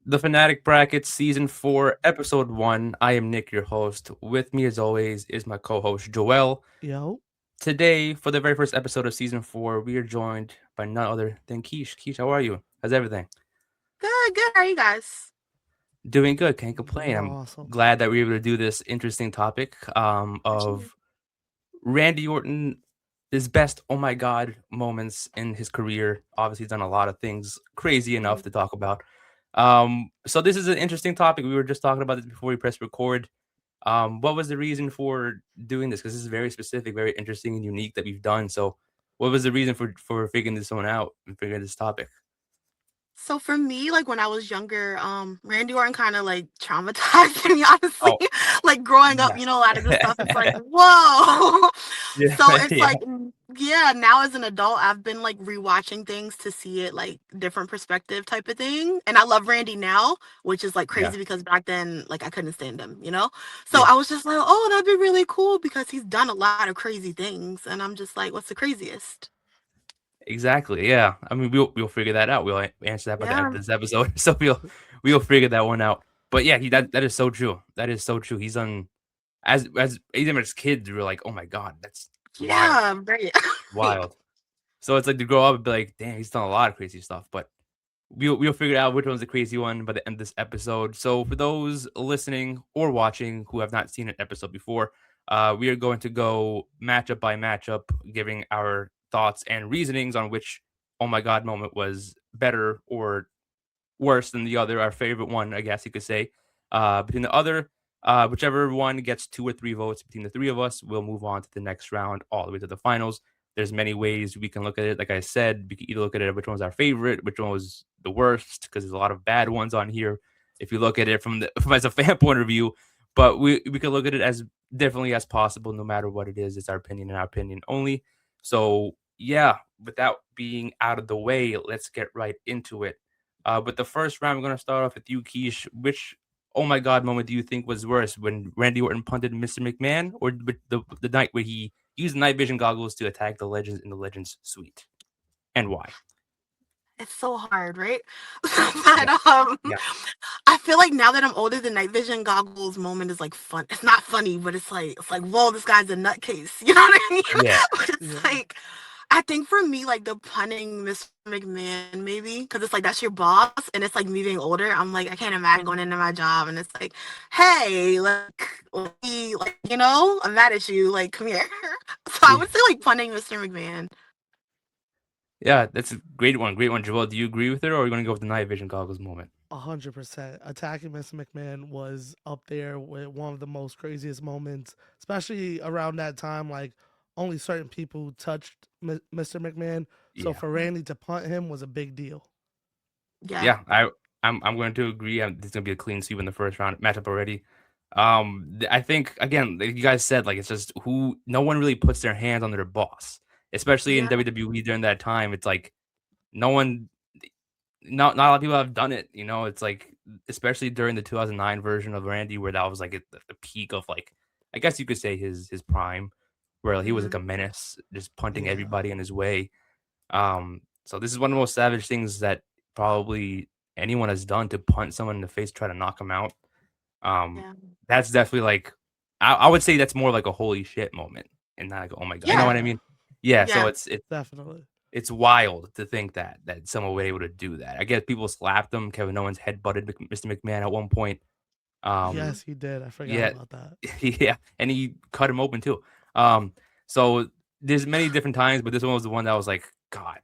the Fanatic Brackets Season 4, Episode 1. I am Nick, your host. With me, as always, is my co host, Joel. Yo, Today, for the very first episode of Season 4, we are joined by none other than Keish. Keish, how are you? How's everything? Good, good. How are you guys? Doing good, can't complain. doing I'm awesome. glad that we were able to do this interesting topic Actually, of Randy Orton, his best oh my god moments in his career. Obviously, he's done a lot of things crazy enough to talk about. So this is an interesting topic. We were just talking about this before we pressed record. What was the reason for doing this? Because this is very specific, very interesting, and unique that we've done. So, what was the reason for figuring this one out and figuring this topic? so for me, like when I was younger, Randy Orton kind of like traumatized me, honestly. Oh, Like growing up, yes. a lot of this stuff is like, whoa. Yeah, So it's yeah, like, yeah, now as an adult, I've been like rewatching things to see it like different perspective type of thing. And I love Randy now, which is like yeah, crazy because back then, like I couldn't stand him. So yeah. I was just like, oh, that'd be really cool because he's done a lot of crazy things. And I'm just like, what's the craziest? Exactly. Yeah. I mean, we'll figure that out. We'll answer that by the end Yeah. of this episode. So we'll figure that one out. But yeah, that is so true. That is so true. He's on as even as kids, we were like, oh my god, that's wild, Yeah, right. wild. So it's like to grow up and be like, damn, he's done a lot of crazy stuff. But we'll figure out which one's the crazy one by the end of this episode. So for those listening or watching who have not seen an episode before, we are going to go matchup by matchup, giving our thoughts and reasonings on which oh my god moment was better or worse than the other. Our favorite one, I guess you could say. Between the other, whichever one gets 2 or 3 votes between the three of us, we'll move on to the next round, all the way to the finals. There's many ways we can look at it. Like I said, we can either look at it which one was our favorite, which one was the worst, because there's a lot of bad ones on here. If you look at it from as a fan point of view, but we can look at it as differently as possible, no matter what it is. It's our opinion and our opinion only. So yeah, without being out of the way, let's get right into it. But the first round, we're going to start off with you, Keish. Which oh my god moment do you think was worse, when Randy Orton punted Mr. McMahon, or the night where he used night vision goggles to attack the Legends in the Legends suite, and why? It's so hard, right? Yeah, But yeah, I feel like now that I'm older, the night vision goggles moment is like fun. It's not funny, but it's like, whoa, this guy's a nutcase. You know what I mean? yeah, But Yeah, it's like I think for me, like the punning Mr. McMahon, maybe, because it's like that's your boss, and it's like me being older. I'm like, I can't imagine going into my job, and it's like, hey, I'm mad at you, like, come here. So I yeah. would say like punning Mr. McMahon. Yeah, that's a great one, Joel. Do you agree with it, or are you going to go with the night vision goggles moment? 100%. Attacking Mr. McMahon was up there with one of the most craziest moments, especially around that time. Like, only certain people touched Mr. McMahon. So Yeah, for Randy to punt him was a big deal. Yeah. yeah. I'm going to agree. This is going to be a clean sweep in the first round matchup already. I think again, like you guys said, like it's just who no one really puts their hands on their boss, especially in Yeah. WWE during that time. It's like no one, not a lot of people have done it. It's like especially during the 2009 version of Randy, where that was like at the peak of like, I guess you could say his prime, where he was like Mhm. a menace, just punting Yeah. everybody in his way. So this is one of the most savage things that probably anyone has done, to punt someone in the face, try to knock them out. Um, Yeah. that's definitely like I would say that's more like a holy shit moment, and not like oh my god, you know Yeah. what I Yeah, mean? Yeah, so Yeah. definitely. it's wild to think that someone would be able to do that. I guess people slapped him. Kevin Owens head butted Mr. McMahon at one point. Um, Yes, he did. I forgot yeah, about that. yeah, and he cut him open too. So there's many different times, but this one was the one that was like, God,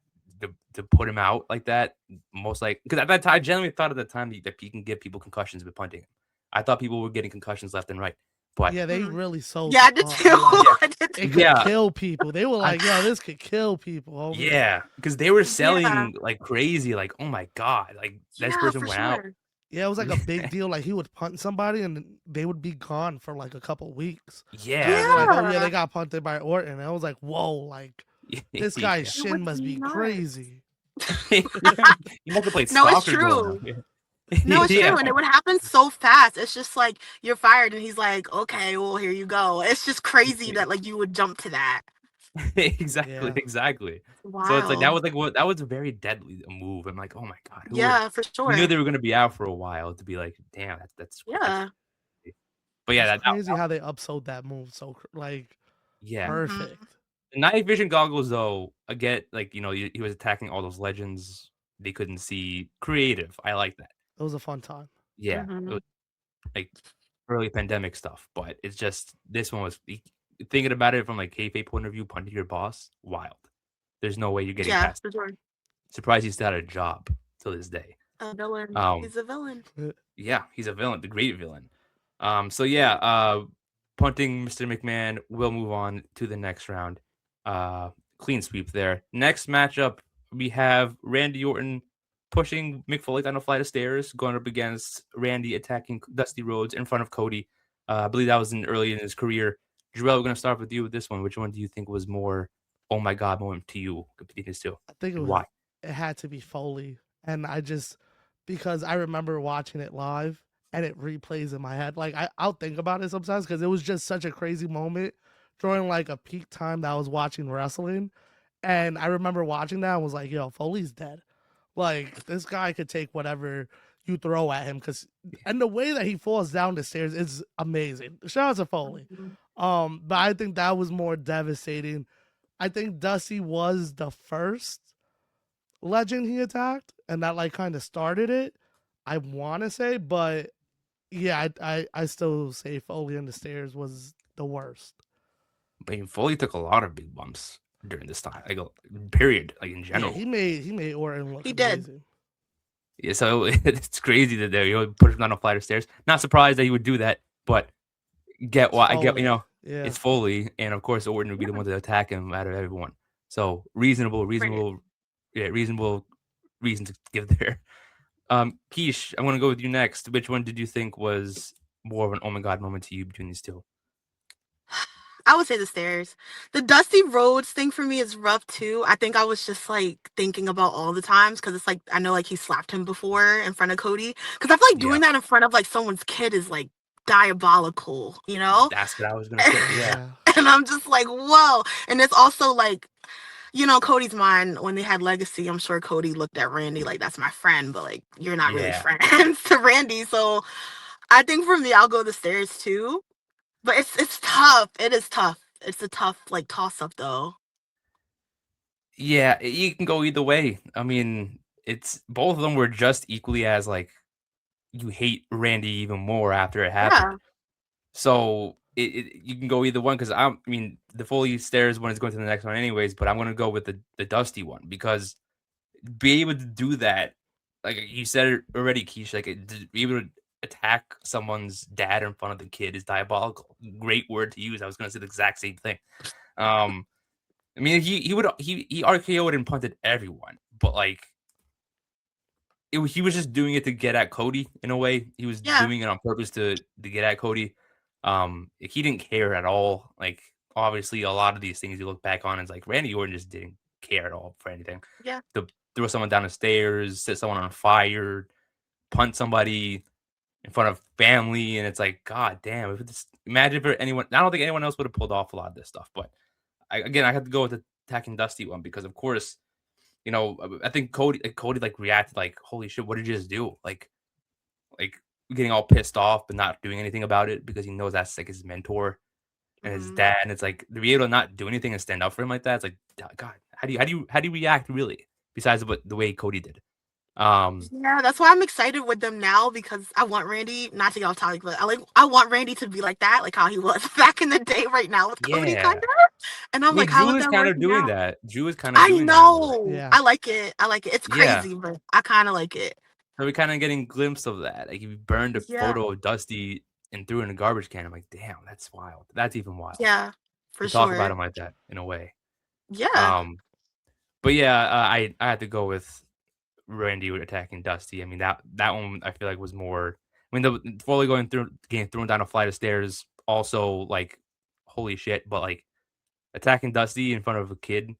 to put him out like that, most like because at that time, I generally thought at the time that he can give people concussions with punting him. I thought people were getting concussions left and right, but Yeah, they Mhm. really sold Yeah, the I did punt. too. They're like, yeah, I did it too. could yeah, kill people. They were I like, yo, this could kill people over there. yeah, because they were Yeah. selling like crazy, like oh my God, like this Yeah, person for went out. sure. Yeah, it was like a big deal. Like he would punt somebody and they would be gone for like a couple weeks. And Yeah, they'd be like, yeah, "Oh yeah, they Yeah. got punted by Orton." And I was like, "Whoa, like this guy's yeah. It was shin must be nuts. crazy." You must have played No, it's soccer growing up. true. Yeah. No, it's Yeah. true. And it would happen so fast. It's just like you're fired and he's like, okay, well, here you go. It's just crazy that like you would jump to that. Exactly. Wow. So it's like that was a very deadly move. I'm like, oh my god, For sure. we knew they were gonna be out for a while to be like, damn, that's Yeah. but yeah, It's crazy how they upsold that move so like yeah. perfect. The night vision goggles though, again, like he was attacking all those legends they couldn't see. Creative, I like that. It was a fun time. Yeah, it was like early pandemic stuff, but it's just this one was thinking about it from like kayfabe point of view, punching your boss, wild. There's no way you're getting Yeah, past. for sure. Surprised he still had a job till this day. A villain. He's a villain. Yeah, he's a villain, the great villain. So yeah, punting Mr. McMahon. We'll move on to the next round. Clean sweep there. Next matchup, we have Randy Orton pushing Mick Foley down a flight of stairs, going up against Randy attacking Dusty Rhodes in front of Cody. I believe that was early in his career. Jarrell, we're gonna start with you with this one. Which one do you think was more oh my god moment to you between these two? I think Why? It had to be Foley, and because I remember watching it live and it replays in my head. Like I'll think about it sometimes because it was just such a crazy moment during like a peak time that I was watching wrestling, and I remember watching that and was like, "Yo, Foley's dead. Like this guy could take whatever you throw at him." And the way that he falls down the stairs is amazing. Shout out to Foley. But I think that was more devastating. I think Dusty was the first legend he attacked, and that like kind of started it. I want to say, but yeah, I still say Foley on the stairs was the worst. I mean, Foley took a lot of big bumps during this time, like period, like in general. Yeah, he made Orton look He amazing. did. Yeah, so it's crazy that they push him down a flight of stairs. Not surprised that he would do that, but get why I get. Yeah. It's Foley, and of course Orton would be the one to attack him out of everyone. So reasonable reason to give there. Kesh, I'm gonna go with you next. Which one did you think was more of an oh my god moment to you between these two? I would say the stairs. The Dusty Rhodes thing for me is rough too. I think I was just like thinking about all the times because it's like I know like he slapped him before in front of Cody because I feel like doing that in front of like someone's kid is like diabolical, you know? That's what I was gonna say. Yeah. And I'm just like, whoa. And it's also like, you know, Cody's mind when they had Legacy, I'm sure Cody looked at Randy like that's my friend, but like you're not really friends to Randy. So I think for me, I'll go the stairs too. But it's tough. It is tough. It's a tough like toss up though. Yeah, you can go either way. I mean, it's both of them were just equally as like you hate Randy even more after it happened. Yeah. So you can go either one because I mean the Foley stairs one is going to the next one anyways, but I'm gonna go with the Dusty one because be able to do that, like you said it already, Keish, like to be able to attack someone's dad in front of the kid is diabolical. Great word to use. I was gonna say the exact same thing. I mean he RKO'd and punted everyone, but like he was just doing it to get at Cody in a way. He was doing it on purpose to get at Cody. He didn't care at all. Like obviously a lot of these things you look back on, it's like Randy Orton just didn't care at all for anything. Yeah. To throw someone down the stairs, set someone on fire, punt somebody in front of family, and it's like, God damn! Imagine if anyone. I don't think anyone else would have pulled off a lot of this stuff, but I have to go with the attacking Dusty one because, of course, I think Cody like reacted like, "Holy shit, what did you just do?" Like getting all pissed off but not doing anything about it because he knows that's like his mentor and his dad, and it's like to be able to not do anything and stand up for him like that. It's like, God, how do you react really? Besides the way Cody did. Yeah, that's why I'm excited with them now because I want Randy not to get off topic, but I want Randy to be like that, like how he was back in the day. Right now with Cody, kind of. And I'm like, how is that kind of doing that? Drew is kind of doing that. I know. I like it. It's crazy, but I kind of like it. So we're kind of getting a glimpse of that. Like, if you burned a photo of Dusty and threw it in a garbage can, I'm like, damn, that's wild. That's even wild. Yeah, for sure. Talk about him like that in a way. Yeah. But yeah, I had to go with Randy attacking Dusty. I mean, that one I feel like was more. I mean, the Foley getting thrown down a flight of stairs, also like, holy shit. But like attacking Dusty in front of a kid,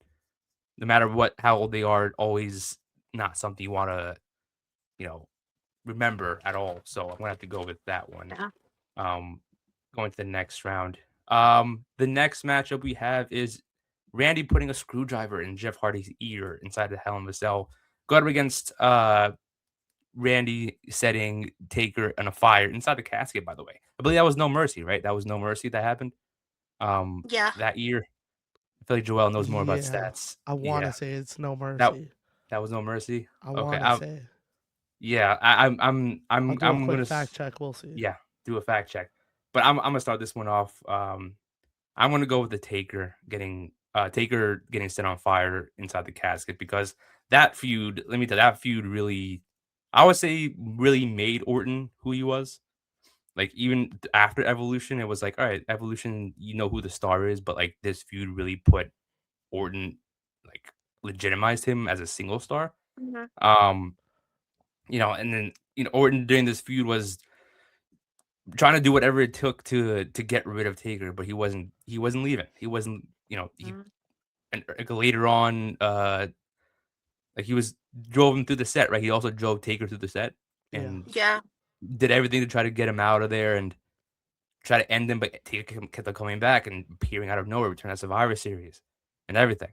no matter how old they are, always not something you want to, remember at all. So I'm gonna have to go with that one. Yeah. Going to the next round. The next matchup we have is Randy putting a screwdriver in Jeff Hardy's ear inside the Hell in a Cell. Going up against Randy setting Taker on a fire inside the casket, by the way. I believe that was No Mercy, right? That was No Mercy that happened Yeah. that year. I feel like Joel knows more about Yeah, stats. I want to Yeah. say it's No That Mercy. that was No Mercy. I Okay. want to say. Yeah, I'll do a I'm quick gonna fact check. We'll see. yeah, do a fact check. But I'm gonna start this one off. I'm gonna go with the Taker getting set on fire inside the casket because that feud, let me tell you, that feud really, I would say, really made Orton who he was. Like even after Evolution, it was like, all right, Evolution, you know who the star is, but like this feud really put Orton, like legitimized him as a single star. Mm-hmm. And then Orton during this feud was trying to do whatever it took to get rid of Taker, but he wasn't leaving. He wasn't, and later on, like he was drove him through the set, right? He also drove Taker through the set and Yeah. did everything to try to get him out of there and try to end him, but Taker kept on coming back and appearing out of nowhere, return to Survivor Series and everything.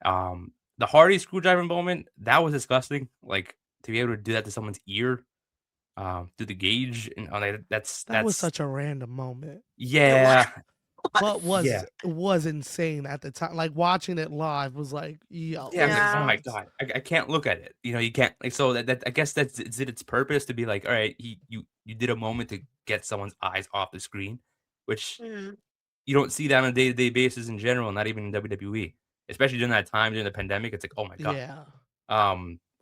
The Hardy screwdriver moment, that was disgusting. Like to be able to do that to someone's ear, through the gauge, and that was such a random moment. Yeah. But Yeah. was insane at the time. Like watching it live was like, yo. Yeah, like, oh my god, I can't look at it. You can't like. So that I guess that's its purpose to be like, all right, you did a moment to get someone's eyes off the screen, which you don't see that on a day-to-day basis in general, not even in WWE, especially during that time during the pandemic. It's like, oh my god, yeah.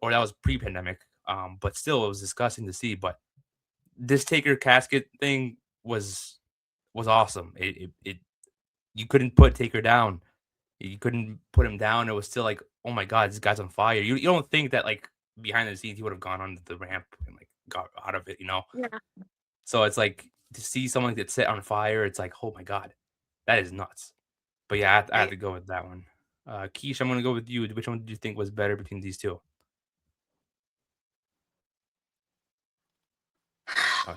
Or that was pre-pandemic, but still, it was disgusting to see. But this Taker casket thing was awesome. It you couldn't put Taker down. You couldn't put him down. It was still like, oh my god, this guy's on fire. You don't think that like behind the scenes he would have gone on the ramp and like got out of it, Yeah. So it's like to see someone get set on fire, it's like, oh my god, that is nuts. But yeah, I have to go with that one. Kesh, I'm gonna go with you. Which one do you think was better between these two? I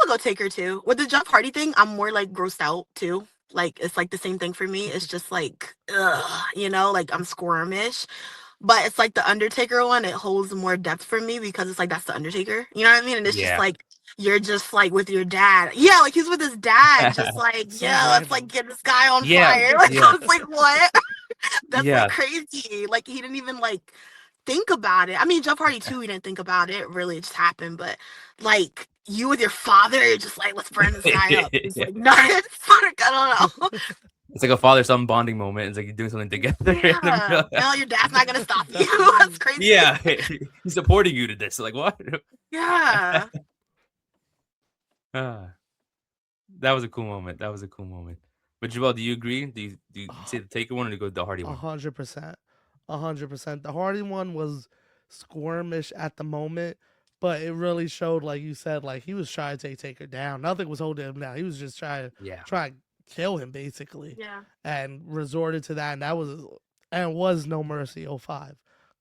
would go Taker too. With the Jeff Hardy thing, I'm more like grossed out too. Like it's like the same thing for me. It's just like, like I'm squirmish. But it's like the Undertaker one, it holds more depth for me because it's like that's the Undertaker. You know what I mean? And it's just like you're just like with your dad. Yeah, like he's with his dad, just like, let's like get this guy on fire. Like I was like, what? That's like crazy. Like he didn't even like think about it. I mean, Jeff Hardy too, he didn't think about it. It really just happened. But like you with your father, you're just like, let's burn this guy up. It's like nuts. I don't know. It's like a father-son bonding moment. It's like you're doing something together. Yeah. No, your dad's not gonna stop you. That's crazy. Yeah, he's supporting you to this. Like what? Yeah. That was a cool moment. But Joel, do you agree? Do you say the Taker one or do you go with the Hardy one? 100%. 100%. The Hardy one was squirmish at the moment, but it really showed, like you said, like he was trying to take Taker down. Nothing was holding him down. He was just trying to kill him basically. Yeah. And resorted to that, and it was No Mercy 05.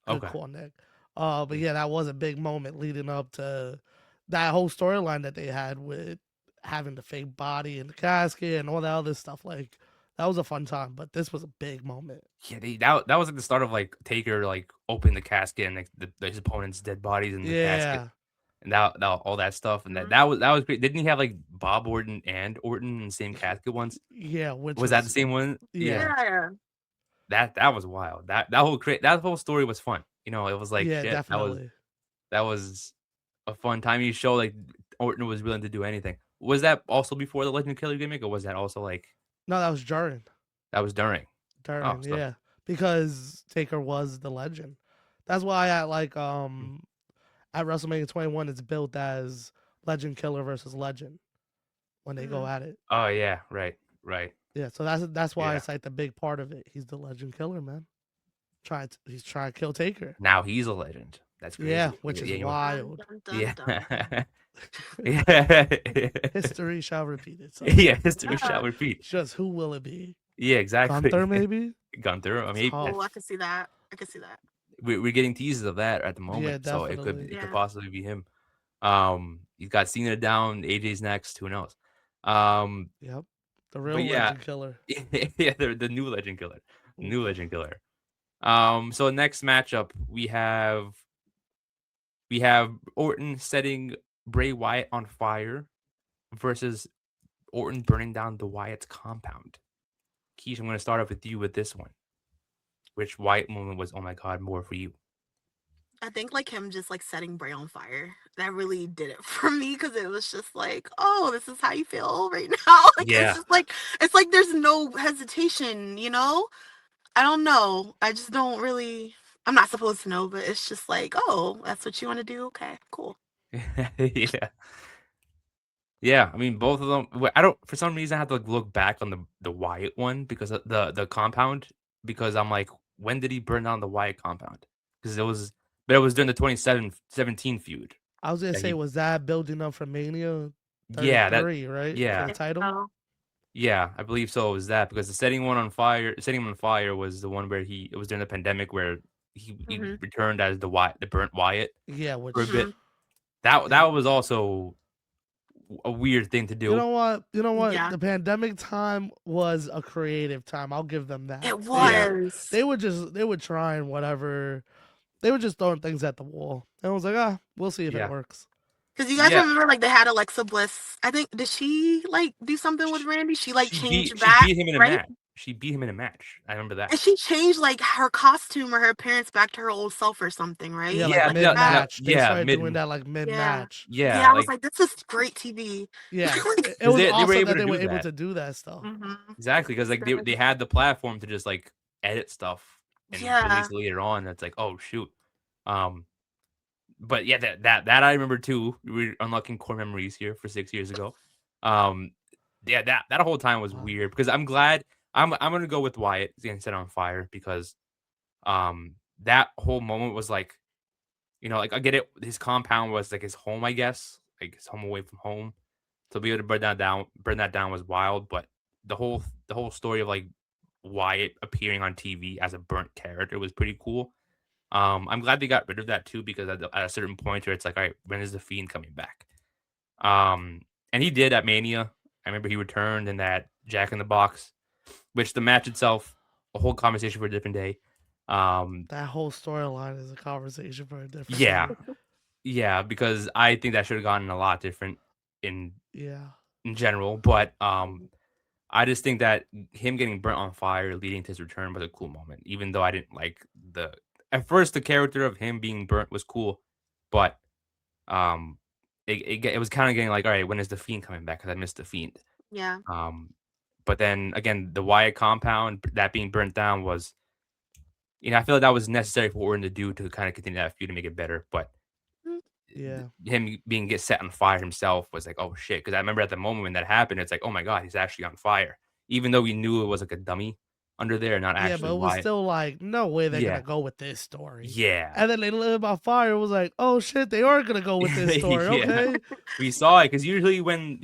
Good call, Nick. But yeah, that was a big moment leading up to that whole storyline that they had with having the fake body in the casket and all that other stuff. Like that was a fun time, but this was a big moment. Yeah, that was like the start of like Taker like opening the casket and like his opponent's dead bodies in the casket. And that all that stuff, and that was great. Didn't he have like Bob Orton and Orton in the same casket once? Yeah, which was that the same one? Yeah. That was wild. That whole story was fun. It was like shit. Definitely. That was a fun time. You show like Orton was willing to do anything. Was that also before the Legend Killer gimmick, or was that also like? No, that was during. That was during. Yeah, because Taker was the legend. That's why at WrestleMania 21, it's built as Legend Killer versus Legend when they go at it. Oh yeah, right. Yeah, so that's why it's like the big part of it. He's the Legend Killer, man. He's trying to kill Taker. Now he's a legend. That's crazy. Yeah, which is wild. Yeah. History shall repeat itself. Yeah, history shall repeat. Just who will it be? Yeah, exactly. Gunther, maybe? Gunther. I mean, I can see that. We're getting teases of that at the moment, Yeah, so it could possibly be him. He's got Cena down. AJ's next. Who knows? Yep. The But real yeah, legend killer. yeah, the new legend killer, Oof. new legend killer. So next matchup we have Orton setting Bray Wyatt on fire versus Orton burning down the Wyatt's compound. Keish, I'm going to start off with you with this one. Which Wyatt moment was, oh my god, more for you? I think like him just like setting Bray on fire. That really did it for me because it was just like, oh, this is how you feel right now. Like Yeah. it's like there's no hesitation, you know? I don't know. I just don't really I'm not supposed to know, but it's just like, oh, that's what you want to do? Okay, cool. Yeah. Yeah, I mean, both of them. I don't. For some reason, I have to like, look back on the Wyatt one because of the compound. Because I'm like, when did he burn down the Wyatt compound? Because but it was during the 2017 feud. I was gonna That say, he, was that building up for Mania yeah, 33, right? For yeah, the I think title? so. yeah, I believe so. It was that because setting him on fire was the one where it was during the pandemic where he Mm-hmm. returned as the burnt Wyatt Yeah, for a which bit. Mm-hmm. That was also a weird thing to you do. know what? You know what? Yeah. The pandemic time was a creative time. I'll give them that. It was. They were trying whatever. They were just throwing things at the wall. And I was like, we'll see if it Yeah, works. Because you guys yeah. remember, like, they had Alexa Bliss. I think, did she, like, do something with Randy? She, like, changed She back, beat him in a right? match. She beat him in a match. I remember that. And she changed, like, her costume or her appearance back to her old self or something, Yeah, right? like Yeah, Like mid no, no, that. match. They yeah, started doing that like mid Yeah. match. yeah, Yeah, I was like like, this is great TV. Yeah, Like, it because was they were awesome able that to they were do able that to do that stuff. mm-hmm. exactly because like they had the platform to just like edit stuff and Yeah. release it later on. It's like oh shoot, um, but yeah, that I remember too. We're unlocking core memories here for 6 years ago. Um, yeah, that whole time was Wow. weird because I'm glad I'm gonna go with Wyatt getting set on fire because that whole moment was like like I get it. His compound was like his home, I guess, like his home away from home. To be able to burn that down was wild. But the whole story of like Wyatt appearing on TV as a burnt character was pretty cool. I'm glad they got rid of that too because at a certain point where it's like, all right, when is the Fiend coming back? And he did at Mania. I remember he returned in that Jack in the Box, which the match itself, a whole conversation for a different day. That whole storyline is a conversation for a different Yeah, day. yeah, because I think that should have gotten a lot different in Yeah. in general. But I just think that him getting burnt on fire leading to his return was a cool moment. Even though I didn't like at first the character of him being burnt was cool, but um, it was kind of getting like, all right, when is the Fiend coming back? Because I missed the Fiend. Yeah. Um, but then again, the Wyatt compound that being burnt down was, I feel like that was necessary for Orton to do to kind of continue that feud to make it better. But Mm. Yeah. him get set on fire himself was like, oh shit. Because I remember at the moment when that happened, it's like, oh my god, he's actually on fire. Even though we knew it was like a dummy under there, not Yeah, actually but it was Wyatt. still like, no way they're Yeah, gonna go with this story. yeah, And then they lit by fire. It was like, oh shit, they are gonna go with this story. yeah. Okay. We saw it because usually when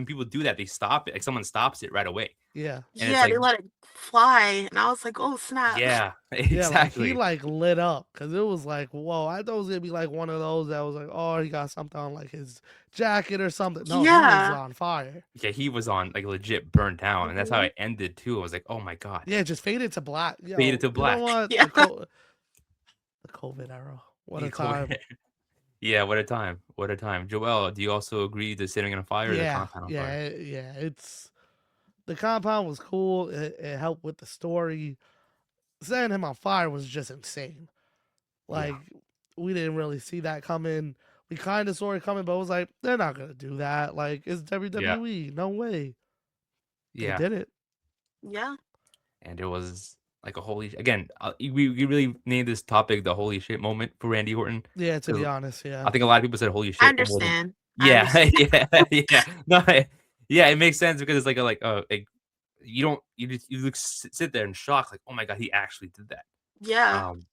people do that, they stop it. Like someone stops it right away, Yeah. and it's Yeah, like, they let it fly. And I was like, oh, snap. yeah, Yeah, like he exactly. like lit up because it was like, whoa, I thought it was gonna be like one of those that was like, oh, he got something on like his jacket or something. No, he was Yeah. on fire. Yeah, he was on like legit burned down, and that's how Mhm. it ended too. I was like, oh my god, Yeah, just faded to black. faded Yo, to you know black. what? Yeah. The COVID era. What Yeah, a time. yeah, what a time, what a time. Joel, do you also agree to setting on fire or the Yeah, compound on fire? yeah, yeah. It's the compound was cool. It helped with the story. Setting him on fire was just insane. Yeah, Like we didn't really see that coming. We kind of saw it coming, but it was like they're not gonna do that. Like it's yeah, WWE. No way. They yeah. did it. Yeah. And it was like a again. We really named this topic the holy shit moment for Randy Orton Yeah, to be because honest, I yeah. think a lot of people said holy I shit more than understand. I yeah, understand. yeah, yeah. No, yeah, it makes sense because it's like you don't you look sit there in shock like oh my god he actually did that. Yeah. Um,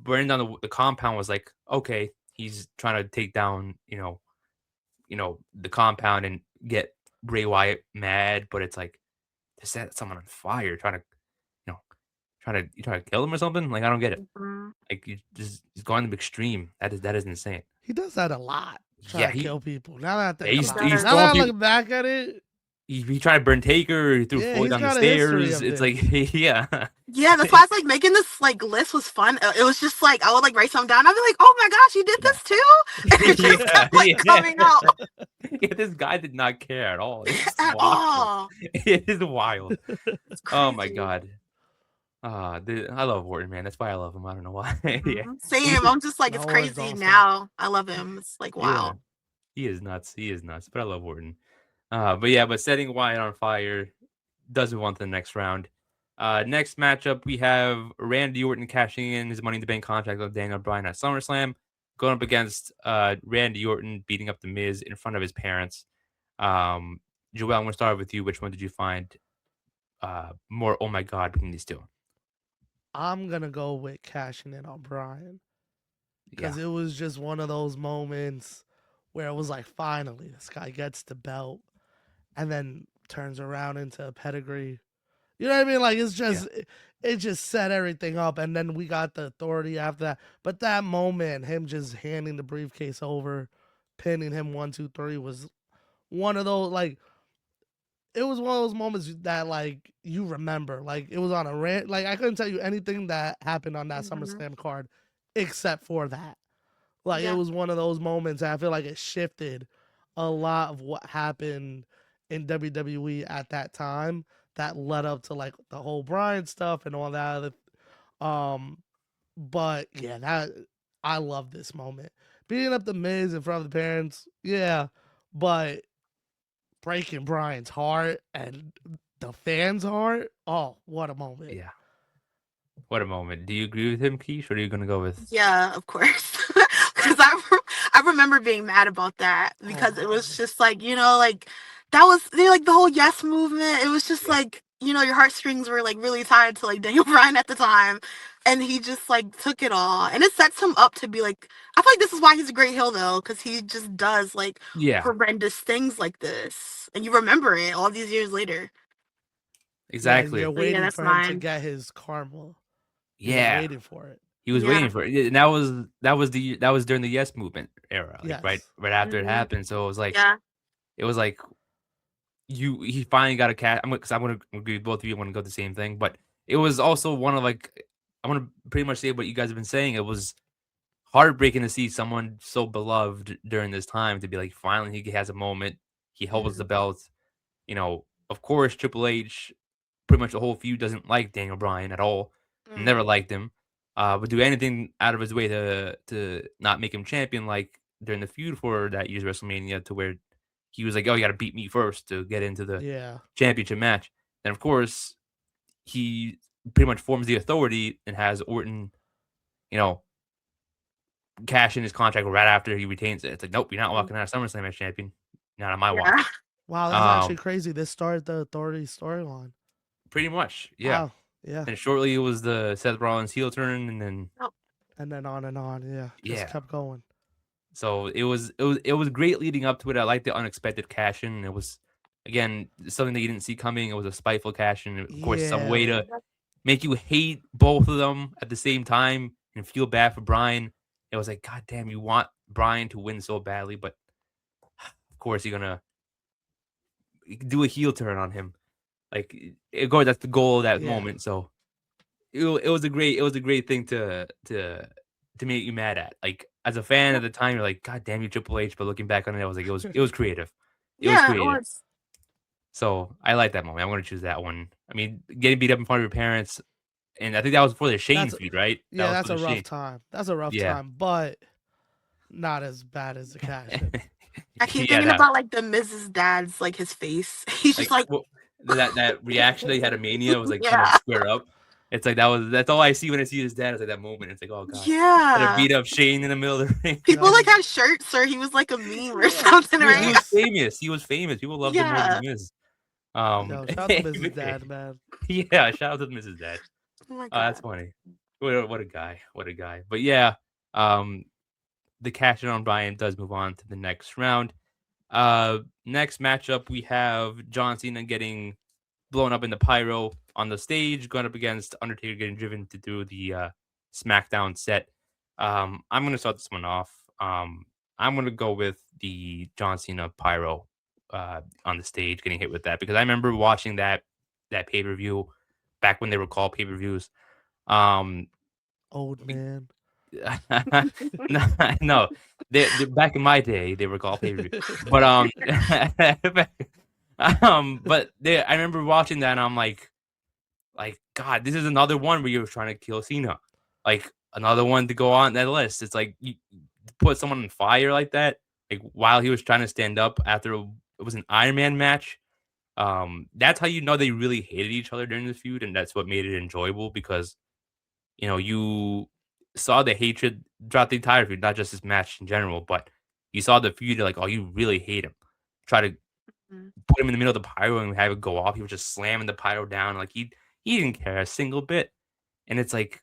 burning down the compound was like okay he's trying to take down the compound and get Bray Wyatt mad, but it's like to set someone on fire, you know, you trying to kill him or something. Like I don't get it. Mhm. Like you just he's going to the extreme. That is insane. He does that a lot. Try Yeah, to kill people. Now that I think he's about it. does. Now that I throwing look back at it, he tried to burn Taker, he threw yeah, Floyd he's down the got a history stairs. of It's this. like, yeah. Yeah, that's why I was like making this like list was fun. It was just like I would like write something down. I'd be like, "Oh my gosh, you did this too!" And it just kept like coming out Yeah, this guy did not care at all. It's at wild. all. It is wild. It's Oh my crazy. god. I love Orton, man. That's why I love him. I don't know why. Yeah. Same. I'm just like, No, it's Orton's crazy awesome. now. I love him. It's like, Yeah. wow. He is nuts. He is nuts. But I love Orton. But setting Wyatt on fire does move on to the next round. Next matchup, we have Randy Orton cashing in his Money in the Bank contract with Daniel Bryan at SummerSlam, going up against Randy Orton beating up The Miz in front of his parents. Joel, I'm going to start with you. Which one did you find more, oh my God, between these two? I'm going to go with cashing in on Bryan. Because Yeah. it was just one of those moments where it was like, finally, this guy gets the belt and then turns around into a pedigree. You know what I mean? Like, it's just, it just set everything up. And then we got the authority after that. But that moment, him just handing the briefcase over, pinning him 1, 2, 3 was one of those, like, it was one of those moments that, like, you remember. Like, it was on a rant. Like, I couldn't tell you anything that happened on that SummerSlam card except for that. Like, it was one of those moments. I feel like it shifted a lot of what happened in WWE at that time that led up to, like, the whole Bryan stuff and all that other. But yeah, that I love this moment. Beating up the Miz in front of the parents, yeah, but breaking Bryan's heart and the fans' heart. Oh, what a moment! Yeah. What a moment. Do you agree with him, Keish, or are you going to go with? Yeah, of course. Because I remember being mad about that because it was just like, like that was like the whole yes movement. It was just like, your heartstrings were like really tied to like Daniel Bryan at the time. And he just like took it all. And it sets him up to be like, I feel like this is why he's a great heel though, because he just does like horrendous things like this. And you remember it all these years later. Exactly. Yeah, you're waiting for him to get his karma. Yeah. You're waiting for it. He was waiting for it. And that was during the Yes Movement era, like right after it happened. So it was like, he finally got a cat. I'm gonna agree with both of you. I want to go the same thing, but it was also one of like, I want to pretty much say what you guys have been saying. It was heartbreaking to see someone so beloved during this time to be like, finally he has a moment. He holds the belt. Of course, Triple H, pretty much the whole feud doesn't like Daniel Bryan at all. Never liked him. Would do anything out of his way to not make him champion, like during the feud for that year's WrestleMania, to where he was like, "Oh, you got to beat me first to get into the championship match." And of course, he pretty much forms the authority and has Orton, cash in his contract right after he retains it. It's like, nope, you're not walking out of SummerSlam as champion. Not on my watch. Wow, that's actually crazy. This started the authority storyline. Pretty much, yeah. Wow, yeah. And shortly it was the Seth Rollins heel turn, and then on and on, yeah. Just kept going. So it was great leading up to it. I liked the unexpected cash in. It was, again, something that you didn't see coming. It was a spiteful cash in. Of course, some way to make you hate both of them at the same time and feel bad for Bryan. It was like, God damn, you want Bryan to win so badly, but of course you're gonna do a heel turn on him. Like, of course, that's the goal of that moment. So it was a great thing to make you mad at. Like, as a fan at the time, you're like, God damn you, Triple H. But looking back on it, I was like, it was creative. It was creative. So I like that moment. I'm going to choose that one. I mean, getting beat up in front of your parents, and I think that was before the Shane feud, right? Yeah, that's a rough time. That's a rough time, but not as bad as the cash. I keep thinking about like the Mrs. Dad's, like his face. He's just like that reaction that he had a Mania was like trying to square up. It's like that's all I see when I see his dad. It's like that moment. It's like, oh god, yeah, beat up Shane in the middle of the ring. People like had shirts, or he was like a meme or something, right? He was famous. People loved him more than Miz. Shout out to Mrs. Dad, man. Yeah, shout out to Mrs. Dad. Oh my god, that's funny. What a guy. What a guy. But yeah, the cash in on Bryan does move on to the next round. Next matchup, we have John Cena getting blown up in the pyro on the stage, going up against Undertaker getting driven to do the SmackDown set. I'm going to start this one off. I'm gonna go with the John Cena pyro on the stage, getting hit with that, because I remember watching that pay per view back when they were called pay per views. Old man. no, no, they back in my day they were called pay per view, but but I remember watching that and I'm like, God, this is another one where you're trying to kill Cena, like another one to go on that list. It's like you put someone on fire like that, like while he was trying to stand up after it was an Iron Man match. That's how you know they really hated each other during this feud, and that's what made it enjoyable because you saw the hatred throughout the entire feud, not just this match in general, but you saw the feud. You're like, oh, you really hate him. Try to Mhm. put him in the middle of the pyro and have it go off. He was just slamming the pyro down, like he didn't care a single bit. And it's like,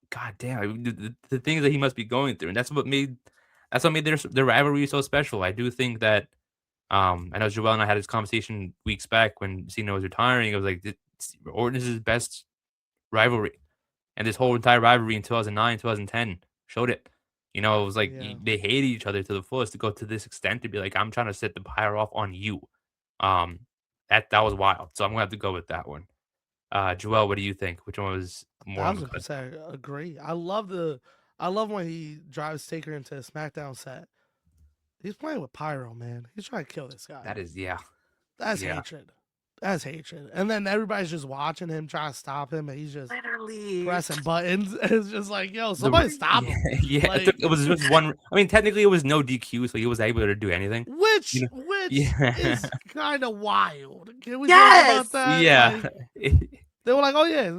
God damn, the things that he must be going through, and that's what made their rivalry so special. I do think that I know Joel and I had this conversation weeks back when Cena was retiring. It was like Orton is his best rivalry, and this whole entire rivalry in 2009, 2010 showed it. It was like Yeah. they hated each other to the fullest to go to this extent to be like, I'm trying to set the pyro off on you. Um, that was wild. So I'm gonna have to go with that one. Joel, what do you think? Which one was more on the cut? 1000% agree. I love when he drives Taker into a SmackDown set. He's playing with pyro, man. He's trying to kill this guy. That is, yeah. That's Yeah. hatred. That's hatred. And then everybody's just watching him, trying to stop him, and he's just Literally pressing buttons. It's just like, yo, somebody stop him. Yeah, Like, it was just one. I mean, technically, it was no DQ, so he was able to do anything. which Yeah. is kind of wild. Can we Yes! talk about that? Yeah. Like, they were like, oh yeah,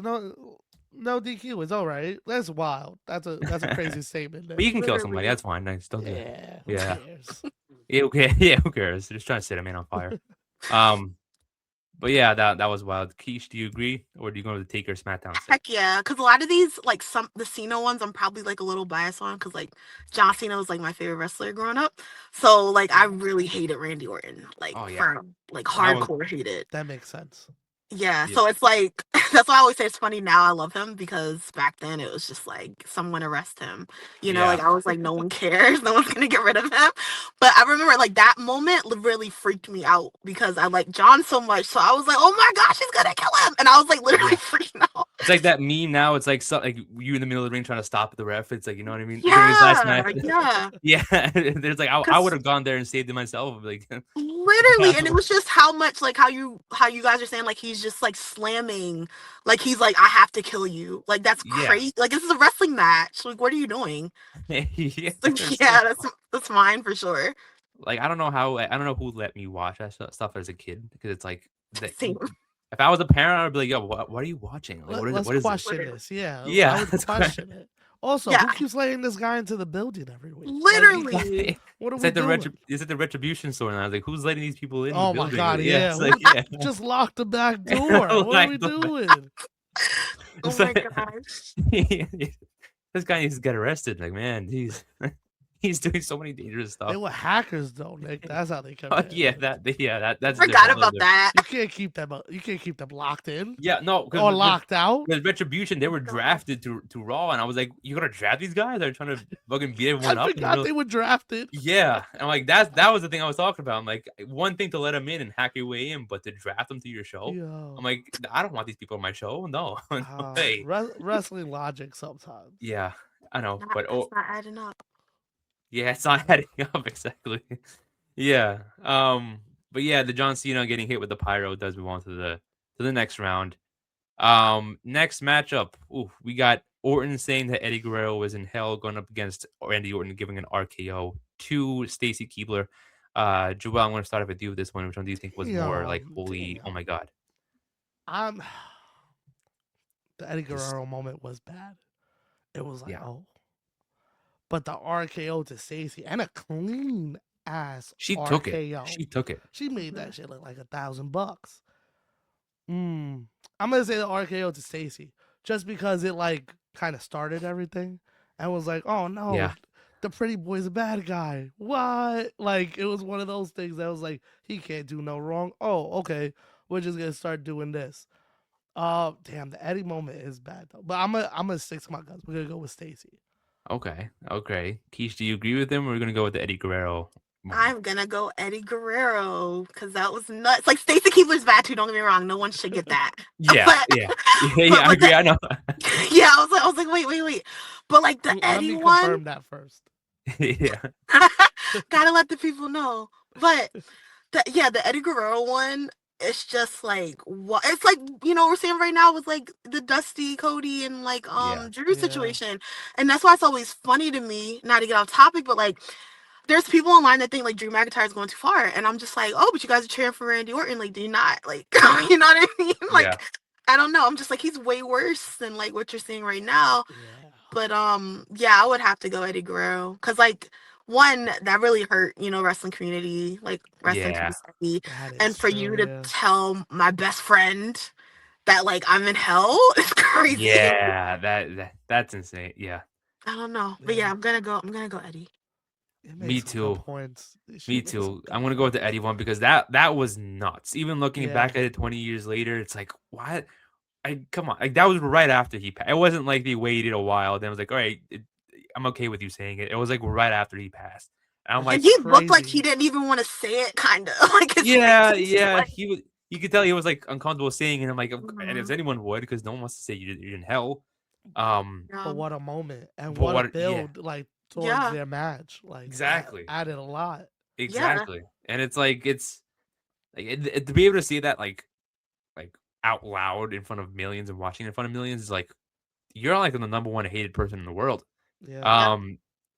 no DQ. It's all right. That's wild. That's a crazy statement. But you can kill somebody. Literally. That's fine. I still do it. Yeah. Yeah. Who cares? Yeah, okay. Yeah, who cares? They're just trying to set a man on fire. But yeah, that was wild. Keish, do you agree, or do you go to the Taker SmackDown set? Heck yeah, because a lot of these, like the Cena ones, I'm probably like a little biased on because like John Cena was like my favorite wrestler growing up. So like I really hated Randy Orton, like Oh, yeah. for like hardcore hated. That makes sense. Yeah, Yeah. so it's like that's why I always say it's funny now I love him because back then it was just like someone arrest him. Yeah. Like I was like, no one cares, no one's gonna get rid of him. But I remember like that moment really freaked me out because I like John so much. So I was like, oh my gosh, he's gonna kill him. And I was like literally freaking out. It's like that meme now. It's like like you in the middle of the ring trying to stop the ref. It's like, you know what I mean? During his last match. Yeah. Yeah. There's like I would have gone there and saved it myself. Like literally, and it was just how much like how you guys are saying like he's just like slamming, like he's like I have to kill you, like that's crazy. Like this is a wrestling match. Like what are you doing? Yeah, like, yeah, that's mine for sure. Like I don't know who let me watch that stuff as a kid because it's like Same. if I was a parent, I'd be like, yo, what are you watching? Like, Let's what is question this? this. Yeah. Yeah, I would question it. Also, who keeps letting this guy into the building every week? Literally. What are it's we like doing? Is it the retribution story? And I was like, who's letting these people in? Oh the my building? god, yeah. yeah. Like, Just lock the back door. What are we doing? Oh my gosh. This guy needs to get arrested. Like, man, he's doing so many dangerous stuff. They were hackers though, Nick. That's how they come in. That's forgot about that. You can't keep them locked in. Yeah, no, or locked out. Because Retribution, they were drafted to Raw, and I was like, you gonna draft these guys? They're trying to fucking beat everyone up. I forgot they were drafted. Yeah, and like that was the thing I was talking about. I'm like, one thing to let them in and hack your way in, but to draft them to your show, I'm like, I don't want these people on my show. No, hey, wrestling logic sometimes. Yeah, I know, but it's not adding up. Yeah, it's not adding up exactly. Yeah. But yeah, the John Cena getting hit with the pyro does move on to the next round. Next matchup. We got Orton saying that Eddie Guerrero was in hell going up against Randy Orton giving an RKO to Stacy Keibler. Joel, I'm going to start off with you with this one. Which one do you think was more like holy? Oh my god. The Eddie Guerrero moment was bad. It was like, but the RKO to Stacy and a clean ass RKO. Took it. She made that shit look like $1,000. I'm gonna say the RKO to Stacy just because it like kind of started everything and was like, oh no, the pretty boy's a bad guy. What? Like it was one of those things that was like he can't do no wrong. Oh, okay, we're just gonna start doing this. Damn, the Eddie moment is bad though. But I'm gonna stick to my guns. We're gonna go with Stacy. Okay. Keish, do you agree with him? Or we're gonna go with the Eddie Guerrero moment? I'm gonna go Eddie Guerrero because that was nuts. Like Stacy Keibler's bad too. Don't get me wrong. No one should get that. Yeah. But I agree. I know. yeah, I was like, wait. But like the Let Eddie me one, confirm that first. Yeah. gotta let the people know. But the Eddie Guerrero one, it's just like what it's like, we're saying right now with like the Dusty, Cody, and like Yeah. Drew situation. And that's why it's always funny to me, not to get off topic, but like there's people online that think like Drew McIntyre's going too far. And I'm just like, oh, but you guys are cheering for Randy Orton. Like, do you not? Like, you know what I mean? Like, I don't know. I'm just like, he's way worse than like what you're seeing right now. Yeah. But I would have to go Eddie Guerrero. Cause like one, that really hurt, wrestling community, like wrestling community. And for you to tell my best friend that like I'm in hell is crazy. Yeah, that's insane. Yeah. I don't know. But yeah, I'm gonna go Eddie. Me too. Points. Me too. I'm gonna go with the Eddie one because that was nuts. Even looking back at it 20 years later, it's like, what? Come on, like that was right after he passed. It wasn't like they waited a while. Then it was like, all right, I'm okay with you saying it. It was like right after he passed. And I'm like, and he looked like he didn't even want to say it, kind of like. Like, he was. You could tell he was like uncomfortable saying it. And I'm like, and if anyone would, because no one wants to say you're in hell. But what a moment and what a build like towards their match. Like exactly added a lot. Exactly, and it's like to be able to see that like out loud in front of millions and watching in front of millions is like you're like the number one hated person in the world. Yeah.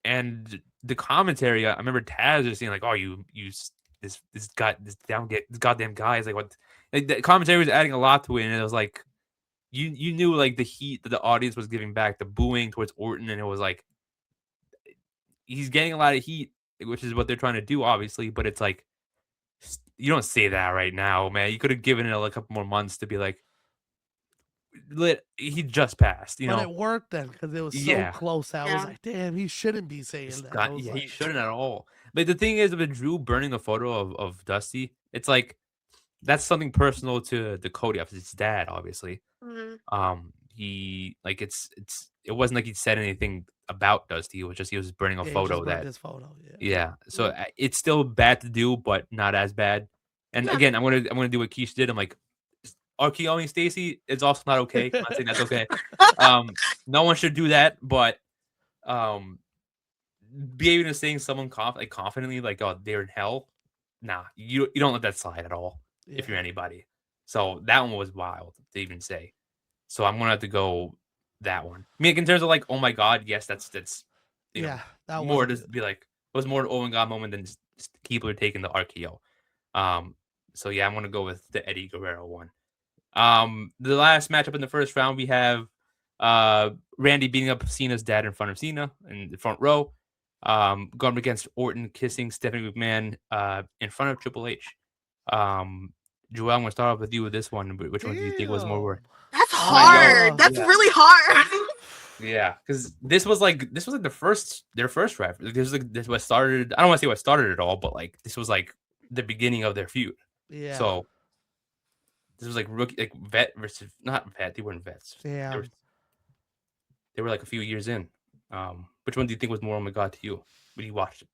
And the commentary, I remember Taz just saying like, "Oh, this goddamn guy is like what." Like, the commentary was adding a lot to it, and it was like you knew like the heat that the audience was giving back, the booing towards Orton, and it was like he's getting a lot of heat, which is what they're trying to do, obviously. But it's like you don't say that right now, man. You could have given it a couple more months to be like, he just passed, But it worked then because it was so close. I was like, damn, he shouldn't be saying that. He shouldn't at all. But the thing is, with Drew burning the photo of Dusty, it's like that's something personal to Cody. It's his dad, obviously. Mm-hmm. He like it wasn't like he said anything about Dusty. It was just he was burning a photo that his photo. So it's still bad to do, but not as bad. And again, I'm gonna do what Keish did. I'm like, RKO and Stacy, it's also not okay. I'm not saying that's okay. No one should do that, but be able to saying someone confidently like, oh, they're in hell. Nah, you don't let that slide at all if you're anybody. So that one was wild to even say. So I'm gonna have to go that one. I mean, in terms of like, oh my god, yes, that's that more to be like was more an oh my god moment than just Keibler taking the RKO. So yeah, I'm gonna go with the Eddie Guerrero one. The last matchup in the first round, we have Randy beating up Cena's dad in front of Cena in the front row. Going against Orton kissing Stephanie McMahon in front of Triple H. Joel, I'm gonna start off with you with this one. Which one do you think was more worth? That's hard. That's really hard. Yeah, because this was like their first ref. This was started. I don't want to say what started it all, but like this was like the beginning of their feud. Yeah. So this was like rookie, like vet versus not vet. They weren't vets. Yeah. They were like a few years in. Which one do you think was more oh my god to you when you watched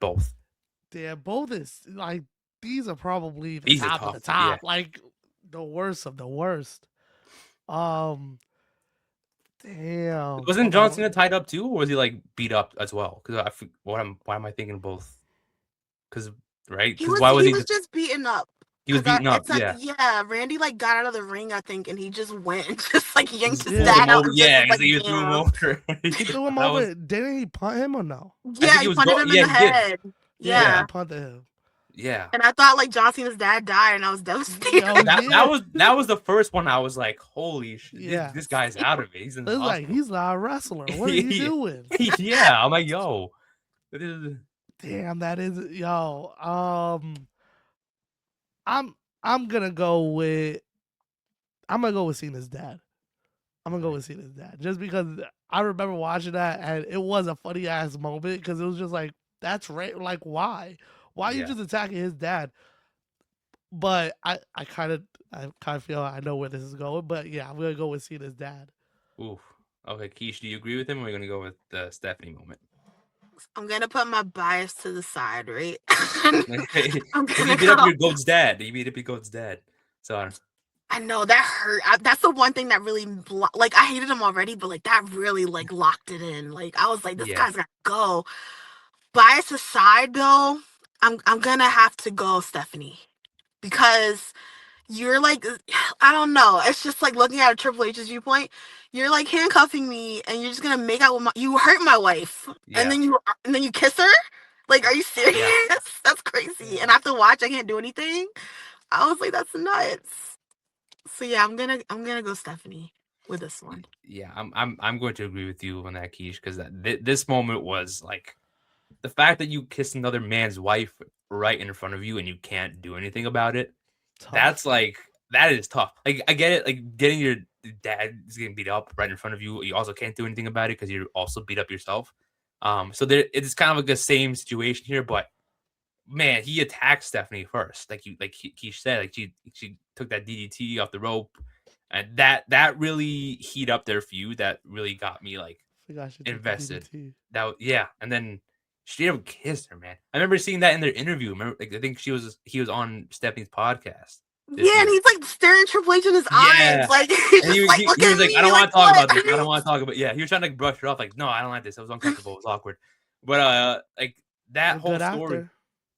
both? Yeah, both is like these are probably the top of the top, like the worst of the worst. Damn. Wasn't John Cena tied up too, or was he like beat up as well? Because why am I thinking both? Because right? He was just beaten up. He was beaten up. Yeah, Randy like got out of the ring, I think, and he just went and just like yanked his dad out. Yeah, he threw him over. He threw him over. Didn't he punt him or no? Yeah, he punted him in the head. Yeah, he punted him. Yeah, and I thought like John Cena's dad died, and I was devastated. That was the first one. I was like, "Holy shit! Yeah. This guy's out of it. He's in the hospital. Like he's not a wrestler. What are you doing?" Yeah, I'm like, "Yo, damn, that is yo." I'm gonna go with Cena's dad. I'm gonna go with Cena's dad just because I remember watching that and it was a funny ass moment because it was just like that's right. Like why? Why are you just attacking his dad? But I kind of feel I know where this is going. But yeah, I'm gonna go with Cena's dad. Oof. Okay, Keish, do you agree with him, or are you gonna go with the Stephanie moment? I'm gonna put my bias to the side, right? I'm Because you gonna beat up go. your goat's dad. You beat up your goat's dad. So I know that hurt. That's the one thing that really like I hated him already, but like that really like locked it in. Like I was like, this yeah, guy's gotta go. Bias aside, though, I'm gonna have to go Stephanie because you're like I don't know. It's just like looking at a Triple H's viewpoint. You're like handcuffing me, and you're just gonna make out with you hurt my wife, and yeah, then you kiss her. Like, are you serious? yeah. That's crazy. And I have to watch. I can't do anything. I was like, that's nuts. So yeah, I'm gonna go Stephanie with this one. Yeah, I'm going to agree with you on that, Keish, because this moment was like the fact that you kissed another man's wife right in front of you and you can't do anything about it. Tough. That's like that is tough. Like I get it, like getting your dad is getting beat up right in front of you. You also can't do anything about it because you're also beat up yourself. So there it's kind of like the same situation here, but man, he attacked Stephanie first, like Keish said, like she took that DDT off the rope, and that really heat up their feud. That really got me like invested. Yeah, and then she never kissed her, man. I remember seeing that in their interview. Remember, like I think he was on Stephanie's podcast. Yeah, and he's like staring Triple H in his eyes, like he's and just like, look he at was like, me, I don't like, want to talk what? about this. I don't want to talk about. Yeah, he was trying to brush her off, like, no, I don't like this. It was uncomfortable. It was awkward. But like that whole story. Actor.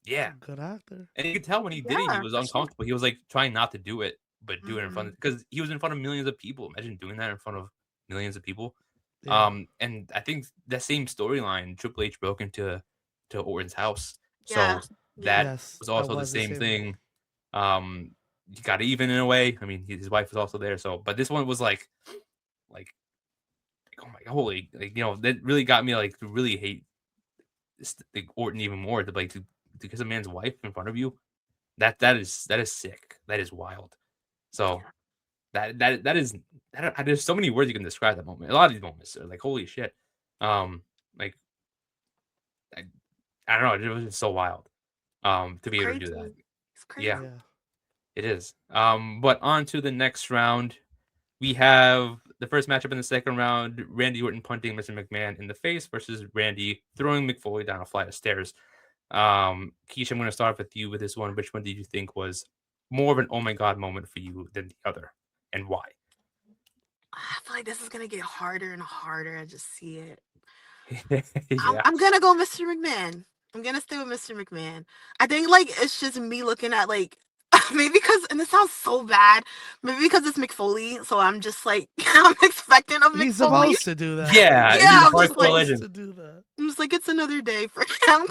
Yeah, good actor. And you could tell when he did it, he was uncomfortable. He was like trying not to do it, but do it in front because he was in front of millions of people. Imagine doing that in front of millions of people. Yeah. And I think that same storyline, Triple H broke into Orton's house, Yeah. so that was also the same thing. You got even in a way. I mean, his wife was also there. So, but this one was like, oh my, holy, like that really got me like to really hate like Orton even more. To like to kiss a man's wife in front of you. That is sick. That is wild. So that is there's so many words you can describe that moment. A lot of these moments are like holy shit. Like I don't know. It was just so wild. To be able to do that. It's crazy. Yeah, it is. But on to the next round. We have the first matchup in the second round: Randy Orton punting Mr. McMahon in the face versus Randy throwing Mick Foley down a flight of stairs. Keish, I'm going to start with you with this one. Which one did you think was more of an oh my god moment for you than the other, and why? I feel like this is going to get harder and harder. I just see it. Yeah. I'm going to go Mr. McMahon. I'm going to stay with Mr. McMahon. I think like it's just me looking at like maybe because, and this sounds so bad, maybe because it's Mick Foley, so I'm just like I'm expecting of Mick He's Foley. supposed to do that. Yeah, I'm just supposed to do that. I'm just like, it's another day for him.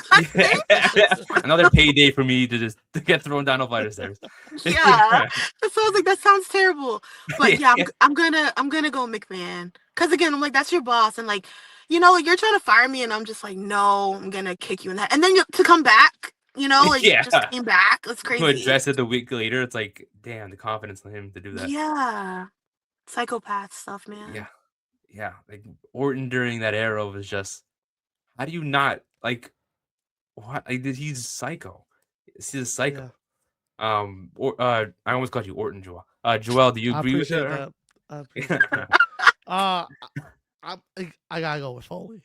Another payday for me to get thrown down a flight of stairs. Yeah. So I was like, that sounds terrible. But yeah, I'm gonna go McMahon. Cause again, I'm like, that's your boss, and like, like you're trying to fire me, and I'm just like, no, I'm gonna kick you in that. And then to come back, like you just came back. That's crazy. To address it the week later, it's like, damn, the confidence in him to do that. Yeah. Psychopath stuff, man. Yeah. Like Orton during that era was just, how do you not like what? Like, he's psycho. He's a psycho. I almost called you Orton, Joel. Joel, do you agree with that? I appreciate that. I gotta go with Foley.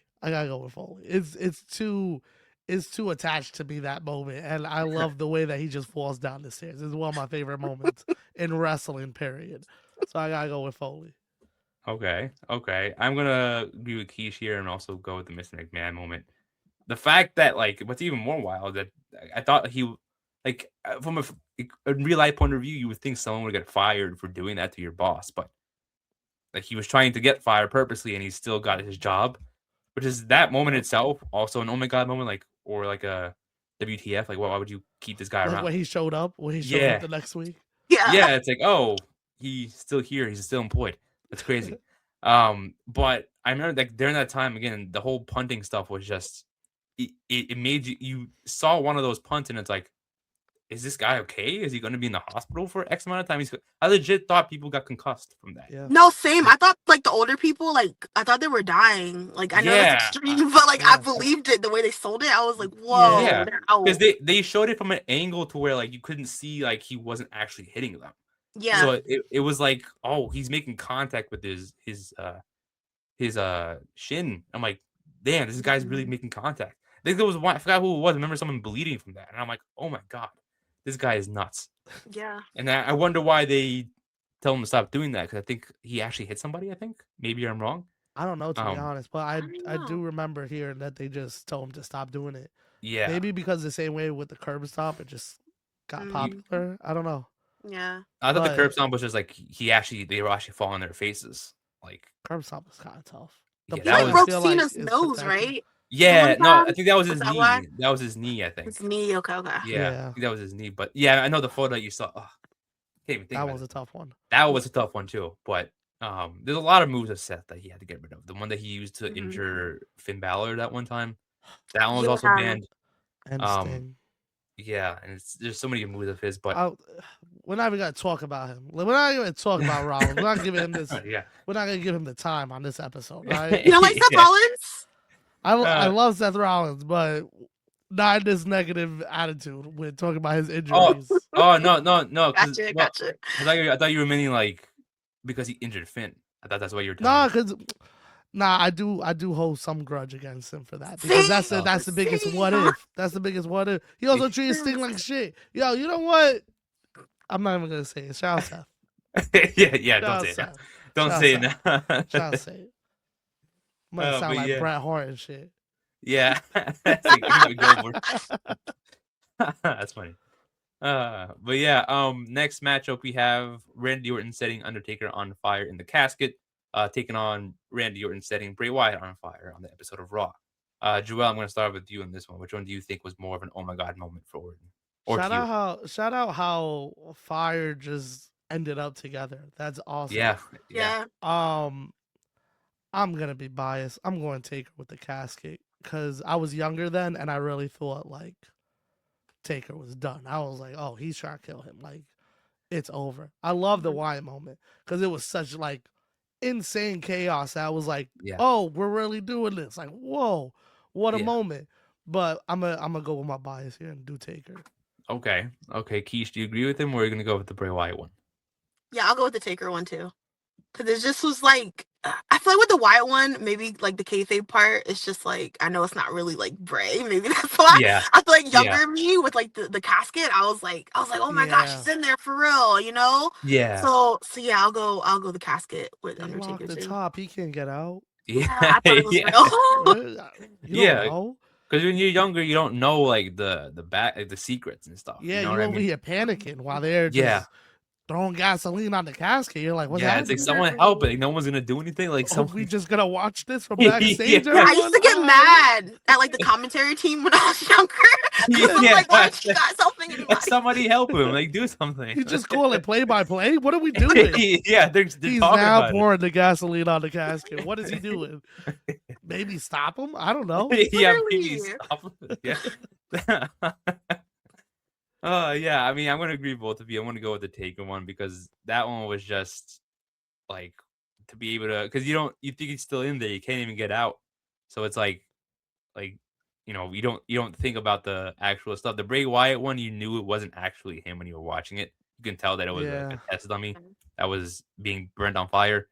It's too attached to me, that moment, and I love the way that he just falls down the stairs. It's one of my favorite moments in wrestling, period. So I gotta go with Foley. Okay. I'm gonna agree with Keish here and also go with the Mr. McMahon moment. The fact that like what's even more wild that I thought he like from a real life point of view, you would think someone would get fired for doing that to your boss, but like he was trying to get fired purposely and he still got his job, which is that moment itself also an oh my god moment, like or like a WTF, like why would you keep this guy around? When he showed up the next week. Yeah, it's like, oh, he's still here, he's still employed. That's crazy. But I remember like during that time again, the whole punting stuff was just it made you saw one of those punts and it's like, is this guy okay? Is he going to be in the hospital for X amount of time? I legit thought people got concussed from that. Yeah. No, same. I thought like the older people, like I thought they were dying. Like I know that's extreme, but like I believed it the way they sold it. I was like, whoa. Yeah, because they showed it from an angle to where like you couldn't see like he wasn't actually hitting them. Yeah. So it was like, oh, he's making contact with his his shin. I'm like, damn, this guy's really making contact. I think there was one, I forgot who it was. I remember someone bleeding from that, and I'm like, oh my god, this guy is nuts. Yeah. And I wonder why they tell him to stop doing that, because I think he actually hit somebody. I think maybe I'm wrong. I don't know, to be honest, but I don't I do know. remember hearing that they just told him to stop doing it. Yeah, Maybe because the same way with the curb stop, it just got popular. I don't know. Yeah. I thought the curb But stomp was just like they were actually falling on their faces. Like, curb stop is kind of tough. The yeah, He that like point, I was broke feel like, Cena's is nose, protecting. right? yeah. One No, I time? think that was Was his that why? knee. That was his knee. I think. It's me. Okay. Okay. Yeah, I Yeah. think that was his knee. But yeah, I know the photo that you saw. Oh, can't even think That about was it. a tough one. That was a tough one too. But there's a lot of moves of Seth that he had to get rid of. The one that he used to injure Finn Balor that one time, that one was also Yeah. banned. And Sting. Yeah, and there's so many moves of his, but We're not even gonna talk about him. We're not even gonna talk about Rollins. We're not giving him this. yeah, We're not gonna give him the time on this episode, right? You don't like Seth Yeah. Rollins? I love Seth Rollins, but not in this negative attitude when talking about his Oh, injuries. oh no, 'cause- Gotcha. no, Gotcha. I thought you were meaning like because he injured Finn. I thought that's what you were Nah, telling me. because I do hold some grudge against him for that, because See? that's the biggest See? what if. That's the biggest what if. He also treated Sting like shit. Yo, you know what? I'm not even gonna say it. Shout out Seth. yeah, don't say it. Seth. Don't Shout say out it now. Shout out say it. I'm gonna sound but like yeah. Bret Hart and shit. Yeah, that's like, that's funny. But yeah, next matchup we have Randy Orton setting Undertaker on fire in the casket, taking on Randy Orton setting Bray Wyatt on fire on the episode of Raw. Joel, I'm gonna start with you on this one. Which one do you think was more of an oh my god moment for Orton? Or Shout out how Fire just ended up together. That's awesome. Yeah. I'm gonna be biased. I'm going to Taker with the casket because I was younger then, and I really thought like Taker was done. I was like, oh, he's trying to kill him. Like, it's over. I love the Wyatt moment because it was such like insane chaos. I was like, oh, we're really doing this. Like, whoa, what a moment. But I'm gonna go with my bias here and do Taker. Okay. Keish, do you agree with him, or are you gonna go with the Bray Wyatt one? Yeah, I'll go with the Taker one too. Because it just was like, I feel like with the Wyatt one, maybe like the kayfabe part, it's just like, I know it's not really like Bray. Maybe that's why. Yeah. I feel like younger me with like the casket, I was like, oh my gosh, she's in there for real, you know? Yeah. So yeah, I'll go the casket with They Undertaker locked the too. top. He can't get out. Yeah, I thought it was real. You don't know. Because when you're younger, you don't know like the back, like, the secrets and stuff. Yeah, you know you what over I mean? here panicking while they're just throwing gasoline on the casket. You're like, what's happening? It's like someone help it. Like, no one's gonna do anything. Like, we just gonna watch this from backstage. I used to get mad at like the commentary team when I was younger. I'm like, why aren't you guys helping anybody? Like, somebody help him. Like, do something. You just call it play by play. What are we doing? They're he's now pouring the gasoline on the casket. What is he doing? Maybe stop him? I don't know. Maybe stop him. Yeah. Yeah. I mean, I'm gonna agree with both of you. I'm gonna go with the Taker one because that one was just like to be able to, because you think he's still in there, you can't even get out. So it's like you don't think about the actual stuff. The Bray Wyatt one, you knew it wasn't actually him when you were watching it. You can tell that it was a test dummy that was being burned on fire.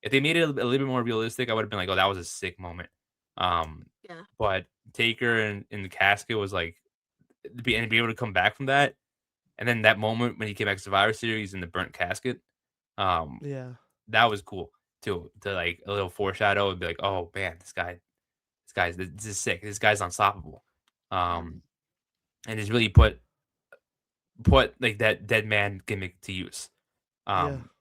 If they made it a little bit more realistic, I would have been like, oh, that was a sick moment. But Taker in the casket was like, to be able to come back from that, and then that moment when he came back to Survivor Series in the burnt casket, that was cool too. To like a little foreshadow and be like, oh man, this is sick. This guy's unstoppable. And it's really put like that dead man gimmick to use.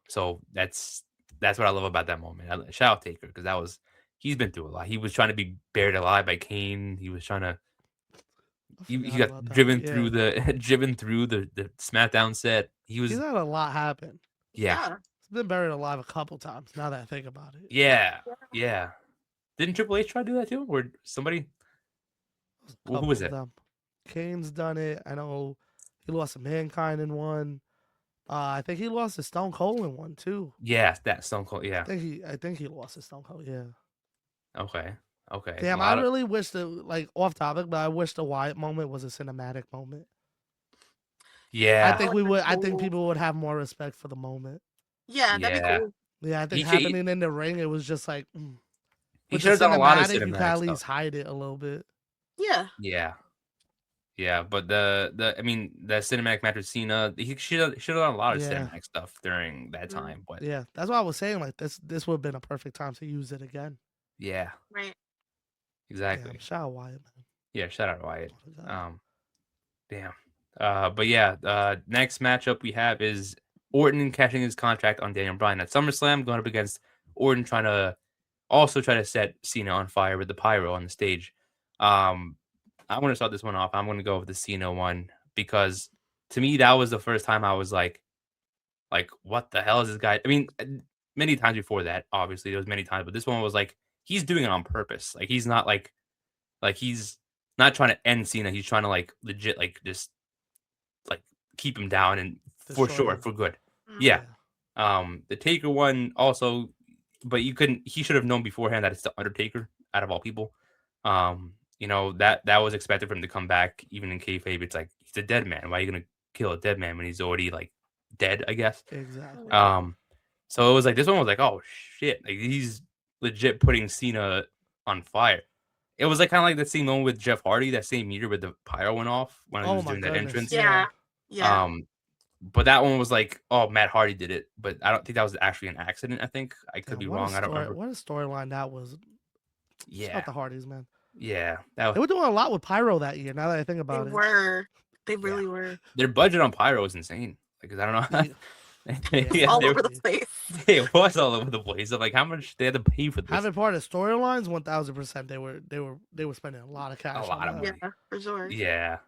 So that's what I love about that moment. Shout out Taker because he's been through a lot. He was trying to be buried alive by Kane. He was trying to. He got driven through the SmackDown set. He's had a lot happen. Yeah. He's been buried alive a couple times. Now that I think about it. Yeah. Didn't Triple H try to do that too, or somebody? Who was it? Kane's done it. I know he lost to Mankind in one. I think he lost to Stone Cold in one too. Yeah, that Stone Cold. Yeah. I think he lost to Stone Cold. Yeah. Okay. Damn, I really wish off topic, but I wish the Wyatt moment was a cinematic moment. Yeah. I think we would. I think people would have more respect for the moment. Yeah, that'd be cool. Yeah, I think happening in the ring, it was just like he with should the have done a lot of cinematic, you can cinematic at stuff. least hide it a little bit. Yeah. Yeah, but the cinematic match with Cena, he should have done a lot of cinematic stuff during that time. But yeah, that's what I was saying. Like this would have been a perfect time to use it again. Yeah. Right. Exactly. Damn, shout out Wyatt, man. Yeah, shout out Wyatt. Damn. But yeah, next matchup we have is Orton cashing his contract on Daniel Bryan at SummerSlam, going up against Orton trying to set Cena on fire with the pyro on the stage. I'm going to start this one off. I'm going to go with the Cena one because to me that was the first time I was like, what the hell is this guy? I mean, many times before that, obviously there was many times, but this one was like he's doing it on purpose. Like he's not like he's not trying to end Cena. He's trying to like legit like just like keep him down and for sure for good. Yeah. The Taker one also, but he should have known beforehand that it's the Undertaker out of all people. That was expected for him to come back even in kayfabe. It's like he's a dead man. Why are you gonna kill a dead man when he's already like dead? I guess. Exactly. So it was like this one was like, oh shit, like he's legit putting Cena on fire. It was like kind of like the same moment with Jeff Hardy, that same meter where the pyro went off when he was doing that entrance. Yeah. But that one was like, oh, Matt Hardy did it, but I don't think that was actually an accident. I think I could be wrong. I don't remember. What a storyline that was. Yeah, about the Hardys, man. Yeah, they were doing a lot with pyro that year. Now that I think about it, they really were. Their budget on pyro is insane. Like, I don't know. All over the place. It was all over the place. Like, how much they had to pay for this? Having part of storylines, 1000%. They were spending a lot of cash. A lot of money. Yeah, for sure. Yeah.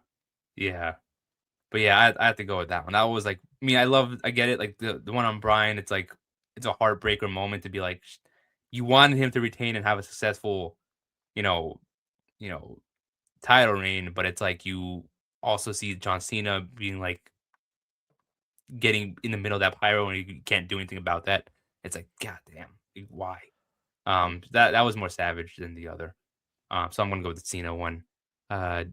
But yeah, I have to go with that one. That was like, I mean, I get it. Like the one on Bryan, it's like it's a heartbreaker moment to be like, you wanted him to retain and have a successful, title reign, but it's like you also see John Cena being like getting in the middle of that pyro and you can't do anything about that. It's like, God damn, why? That was more savage than the other. So I'm gonna go with the Cena one.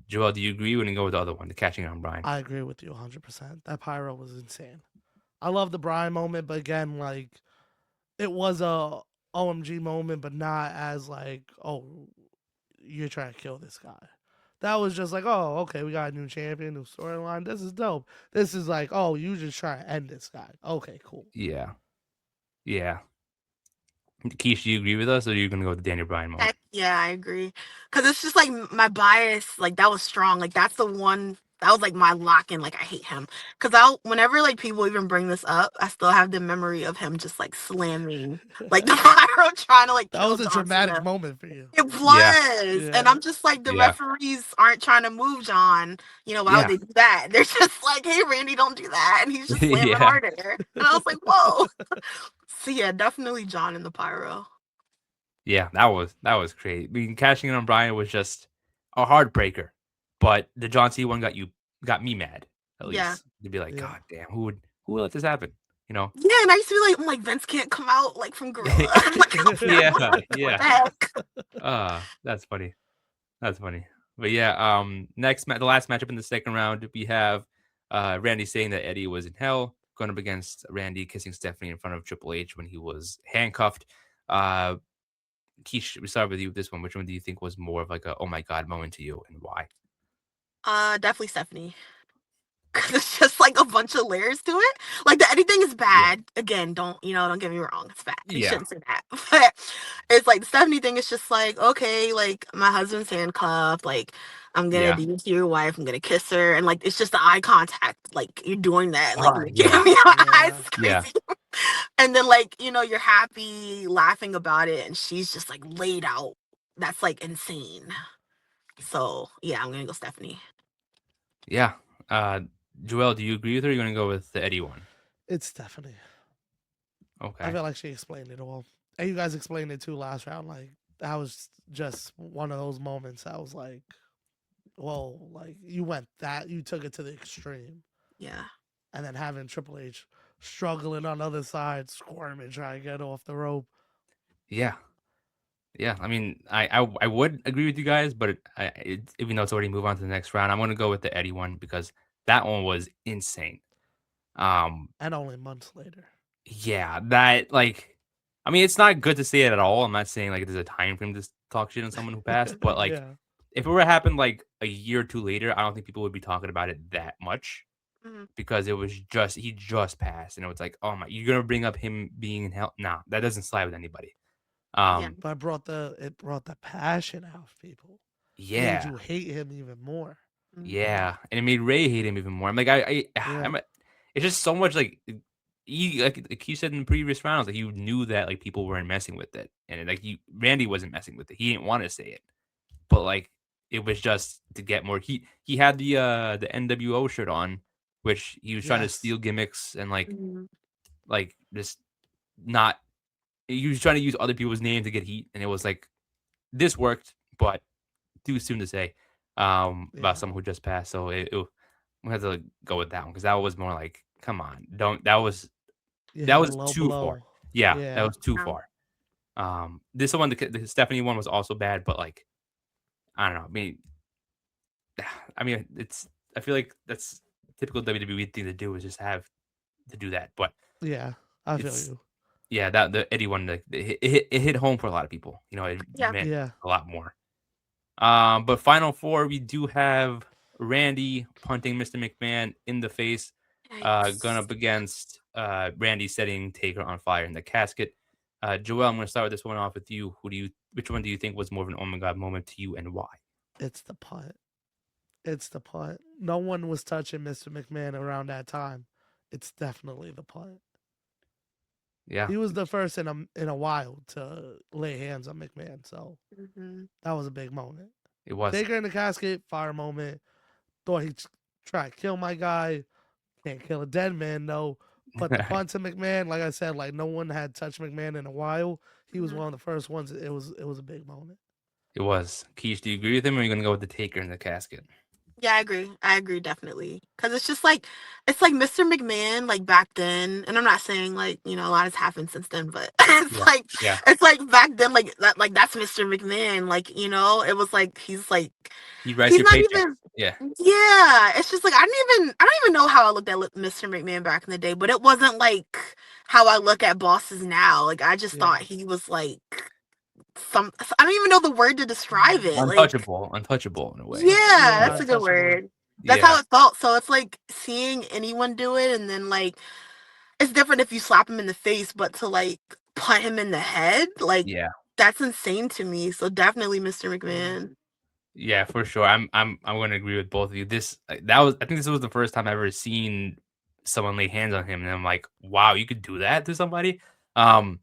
Joel, do you agree? We're gonna go with the other one, the catching on Bryan. I agree with you 100%. That pyro was insane. I love the Bryan moment, but again, like it was a OMG moment, but not as like, oh, you're trying to kill this guy. That was just like, oh, okay, we got a new champion, new storyline. This is dope. This is like, oh, you just trying to end this guy. Okay, cool. Yeah. Kesh, do you agree with us, or are you gonna go with the Daniel Bryan moment? Yeah, I agree. Cause it's just like my bias, like that was strong. Like that's the one that was like my lock in. Like I hate him. Cause whenever like people even bring this up, I still have the memory of him just like slamming like the pyro trying to like. That was a dramatic moment for you. It was, and I'm just like the referees aren't trying to move John. Why would they do that? They're just like, hey, Randy, don't do that, and he's just slamming harder. And I was like, whoa. So yeah, definitely John in the pyro. Yeah, that was great. I mean, cashing in on Bryan was just a heartbreaker, but the John Cena one got me mad at least to be like, God damn, who would let this happen? Yeah, and I used to be like, Vince can't come out like from Gorilla. Yeah. That's funny. But yeah, the last matchup in the second round, we have Randy saying that Eddie was in hell, going up against Randy kissing Stephanie in front of Triple H when he was handcuffed. Kesh, we start with you with this one. Which one do you think was more of like a oh my god moment to you, and why? Definitely Stephanie. Cause it's just like a bunch of layers to it. Like the editing is bad. Yeah. Again, don't get me wrong, it's bad. You shouldn't say that. But it's like the Stephanie thing is just like, okay, like my husband's handcuffed, like I'm gonna do to your wife, I'm gonna kiss her, and like it's just the eye contact, like you're doing that, like giving me eyes, crazy. And then like you're happy, laughing about it, and she's just like laid out. That's like insane. So yeah, I'm gonna go Stephanie. Yeah. Joel, do you agree with her? Or are you going to go with the Eddie one? It's Stephanie. Okay. I feel like she explained it all. And you guys explained it too last round. Like, that was just one of those moments. I was like, whoa, like, you took it to the extreme. Yeah. And then having Triple H struggling on the other side, squirming, trying to get off the rope. Yeah. I mean, I would agree with you guys, but even though it's already moved on to the next round, I'm going to go with the Eddie one because that one was insane. And only months later. Yeah, that like I mean, it's not good to say it at all. I'm not saying like there's a time frame to talk shit on someone who passed, but like Yeah. if it were to happen like a year or two later, I don't think people would be talking about it that much Mhm. because it was just he just passed, and it was like, oh my, you're gonna bring up him being in hell? Nah, that doesn't slide with anybody. Yeah. But it brought the passion out of people. Made Yeah, you hate him even more. Mhm. yeah, and it made Ray hate him even more. I'm like, Yeah. it's just so much like he like you said in the previous rounds, like you knew that like people weren't messing with it, and like Randy wasn't messing with it. He didn't want to say it, but like it was just to get more. He had the NWO shirt on, which he was trying to Yes. steal gimmicks and Mhm. like just not. He was trying to use other people's names to get heat, and it was like this worked, but too soon to say about Yeah. someone who just passed. So we had to like, go with that one because that was more like, come on, don't. You That hit a was low too far. blow. Yeah, that Yeah. was too Yeah. far. This one, the Stephanie one was also bad, but like I don't know. I mean, it's. I feel like that's typical WWE thing to do is just have to do that, but Yeah. I feel it's you. yeah that the Eddie one like it hit home for a lot of people. You know, it Yeah. meant Yeah. a lot more. But final four, we do have Randy punting Mr. McMahon in the face, going Yikes. up against Randy setting Taker on fire in the casket. Joel, I'm going to start with this one off with you. Which one do you think was more of an oh my god moment to you, and why? It's the punt. It's the punt. No one was touching Mr. McMahon around that time. It's definitely the punt. Yeah, He was the first in a while to lay hands on McMahon, so Mhm. that was a big moment. it was. Taker in the casket, fire moment. Thought he'd try to kill my guy. Can't kill a dead man though. But the punt to McMahon, like I said, like no one had touched McMahon in a while. He was Mhm. one of the first ones. It was a big moment. It was. Keish, do you agree with him, or are you going to go with the Taker in the casket? Yeah, I agree. I agree definitely. Cause it's just like Mr. McMahon, like back then, and I'm not saying like, a lot has happened since then, but Yeah, yeah. it's like back then, like that's Mr. McMahon. Like, it was like He writes he's your not paycheck. even Yeah, yeah, it's just like I don't even know how I looked at Mr. McMahon back in the day, but it wasn't like how I look at bosses now. Like I just Yeah. thought he was like I don't even know the word to describe it. Like untouchable in a way. yeah, Yeah, that's a good untouchable. word. That's Yeah, how it felt. So it's like seeing anyone do it, and then like it's different if you slap him in the face, but to like punt him in the head, like yeah. that's insane to me. So definitely Mr. Yeah. McMahon. Yeah, for sure. I'm going to agree with both of you. I think this was the first time I ever seen someone lay hands on him, and I'm like, wow, you could do that to somebody. Um,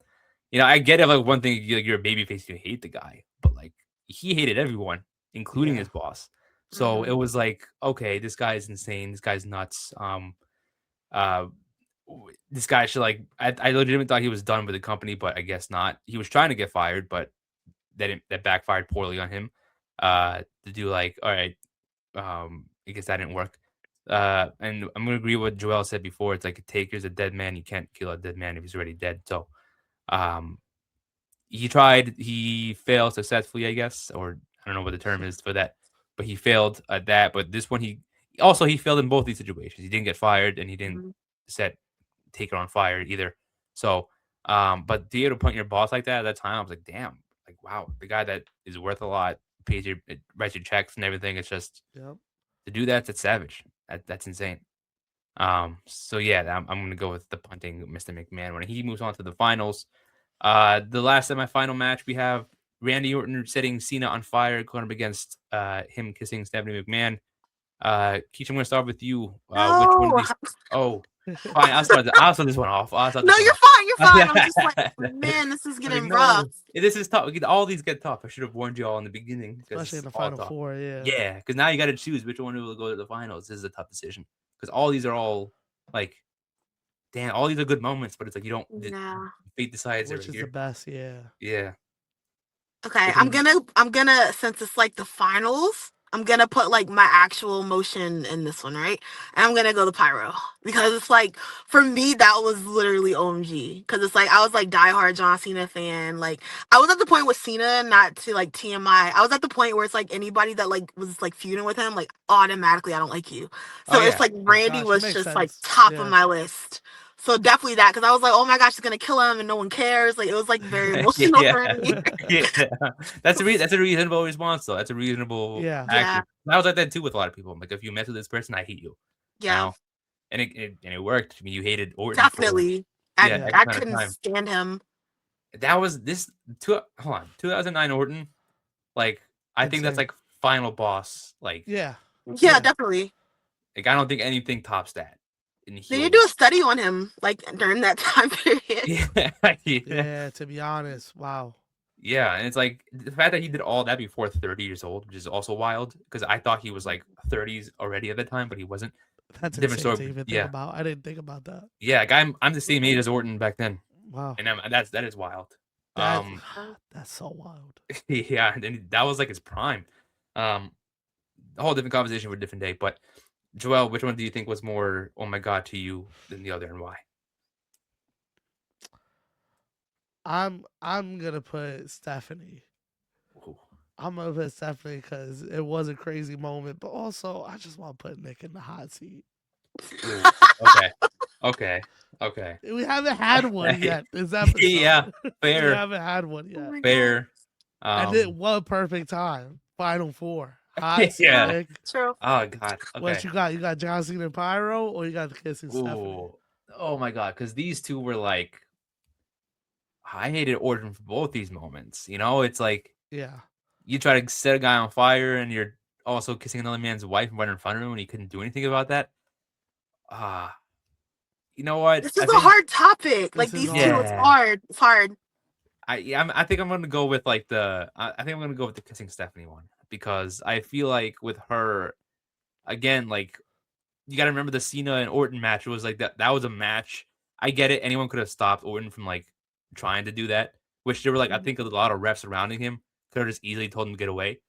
I get it. Like one thing, you're a babyface, you hate the guy, but like he hated everyone, including Yeah. his boss. So it Mhm. was like, okay, this guy is insane. This guy's nuts. Uh, this guy should like. I legitimately thought he was done with the company, but I guess not. He was trying to get fired, but that backfired poorly on him. To do like, all right, I guess that didn't work. And I'm gonna agree with what Joel said before. It's like a taker's a dead man. You can't kill a dead man if he's already dead. So, um, he tried. He failed successfully, I guess, or I don't know what the term is for that, but he failed at that. But this one, he failed in both these situations. He didn't get fired, and he didn't Mhm. set Taker on fire either. So, but to be able to punt your boss like that at that time, I was like, damn, like wow, the guy that is worth a lot, writes your checks and everything. It's just Yep. to do that's savage. That's insane. So yeah, I'm gonna go with the punting Mr. McMahon when he moves on to the finals. The last semifinal match we have Randy Orton setting Cena on fire, going up against him kissing Stephanie McMahon. Keisha, I'm gonna start with you. Which one of No, these? Oh, fine. I'll start this one off. I'll start no, this one you're off. fine. You're I fine. I'm just like, man, this is was like, getting rough. no, this is tough. All these get tough. I should have warned you all in the beginning because Especially it's in the all final tough. four. Yeah. Yeah, because now you got to choose which one will go to the finals. This is a tough decision because all these are all like, damn, all these are good moments, but it's like you don't. Yeah. Fate decides Which right is the here. best? Yeah. Yeah. Okay, Which one? I'm gonna since it's like the finals, I'm gonna put like my actual motion in this one, right? And I'm gonna go the pyro because it's like for me that was literally OMG because it's like I was like diehard John Cena fan. Like I was at the point with Cena, not to like TMI. I was at the point where it's like anybody that like was like feuding with him, like automatically I don't like you. Oh So it's yeah. like Yeah. Randy Gosh, it was makes just like sense. top of Yeah. my list. So definitely that, because I was like, oh my gosh, she's gonna kill him and no one cares. Like, it was like very emotional for me. That's a reasonable response though. That's a reasonable action. I was like that too with a lot of people. I'm like, if you mess with this person, I hate you. Yeah. And it worked. I mean, you hated Orton. Definitely. I couldn't stand him. That was 2009 Orton. Like, I think that's like final boss. Like, yeah, definitely. Like, I don't think anything tops that. Did you do a study on him like during that time period? Yeah, to be honest, wow. Yeah, and it's like the fact that he did all that before 30 years old, which is also wild because I thought he was like 30s already at the time, but he wasn't. That's different story. To even think about. I didn't think about that. Yeah, like I'm the same age as Orton back then. Wow, and that is wild. That's so wild. Yeah, and that was like his prime. A whole different conversation for a different day. But Joel, which one do you think was more oh my god to you than the other, and why? I'm gonna put Stephanie. Ooh. I'm gonna put Stephanie because it was a crazy moment, but also I just want to put Nick in the hot seat. Ooh, okay. We haven't had one yet this episode. Yeah, fair. We haven't had one yet. Fair. I did one perfect time. Final four. Hot seat, Nick. True. Oh god. Okay. What you got? You got John Cena and Pyro, or you got the kissing Stephanie? Oh my god, because these two were like, I hated Orton for both these moments. You know, it's like, you try to set a guy on fire, and you're also kissing another man's wife right in front of him, and he couldn't do anything about that. You know what? This is a hard topic. Like these two, it's hard. It's hard. I think I'm gonna go with like I think I'm gonna go with the kissing Stephanie one because I feel like with her, again, like you gotta remember the Cena and Orton match. It was like that was a match. I get it. Anyone could have stopped Orton from like trying to do that, which there were like I think a lot of refs surrounding him could have just easily told him to get away.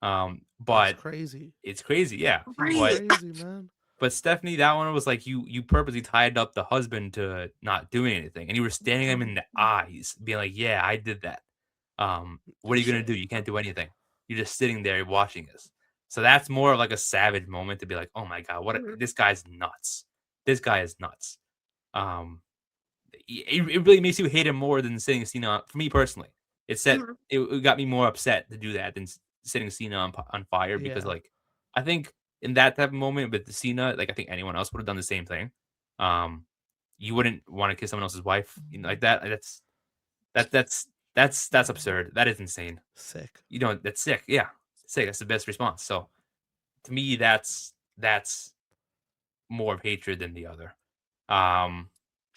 But it's crazy. It's crazy, yeah. Crazy, man. But Stephanie, that one was like you purposely tied up the husband to not doing anything, and you were staring him in the eyes, being like, "Yeah, I did that. What are you gonna do? You can't do anything. You're just sitting there watching us." So that's more of like a savage moment to be like, "Oh my god, this guy's nuts. This guy is nuts." It really makes you hate him more than sitting Cena. For me personally, it got me more upset to do that than sitting Cena on fire because like I think. In that type of moment with the Cena, like I think anyone else would have done the same thing. You wouldn't want to kiss someone else's wife, like that. That's absurd. That is insane. Sick. That's sick. Yeah, sick. That's the best response. So, to me, that's more of hatred than the other.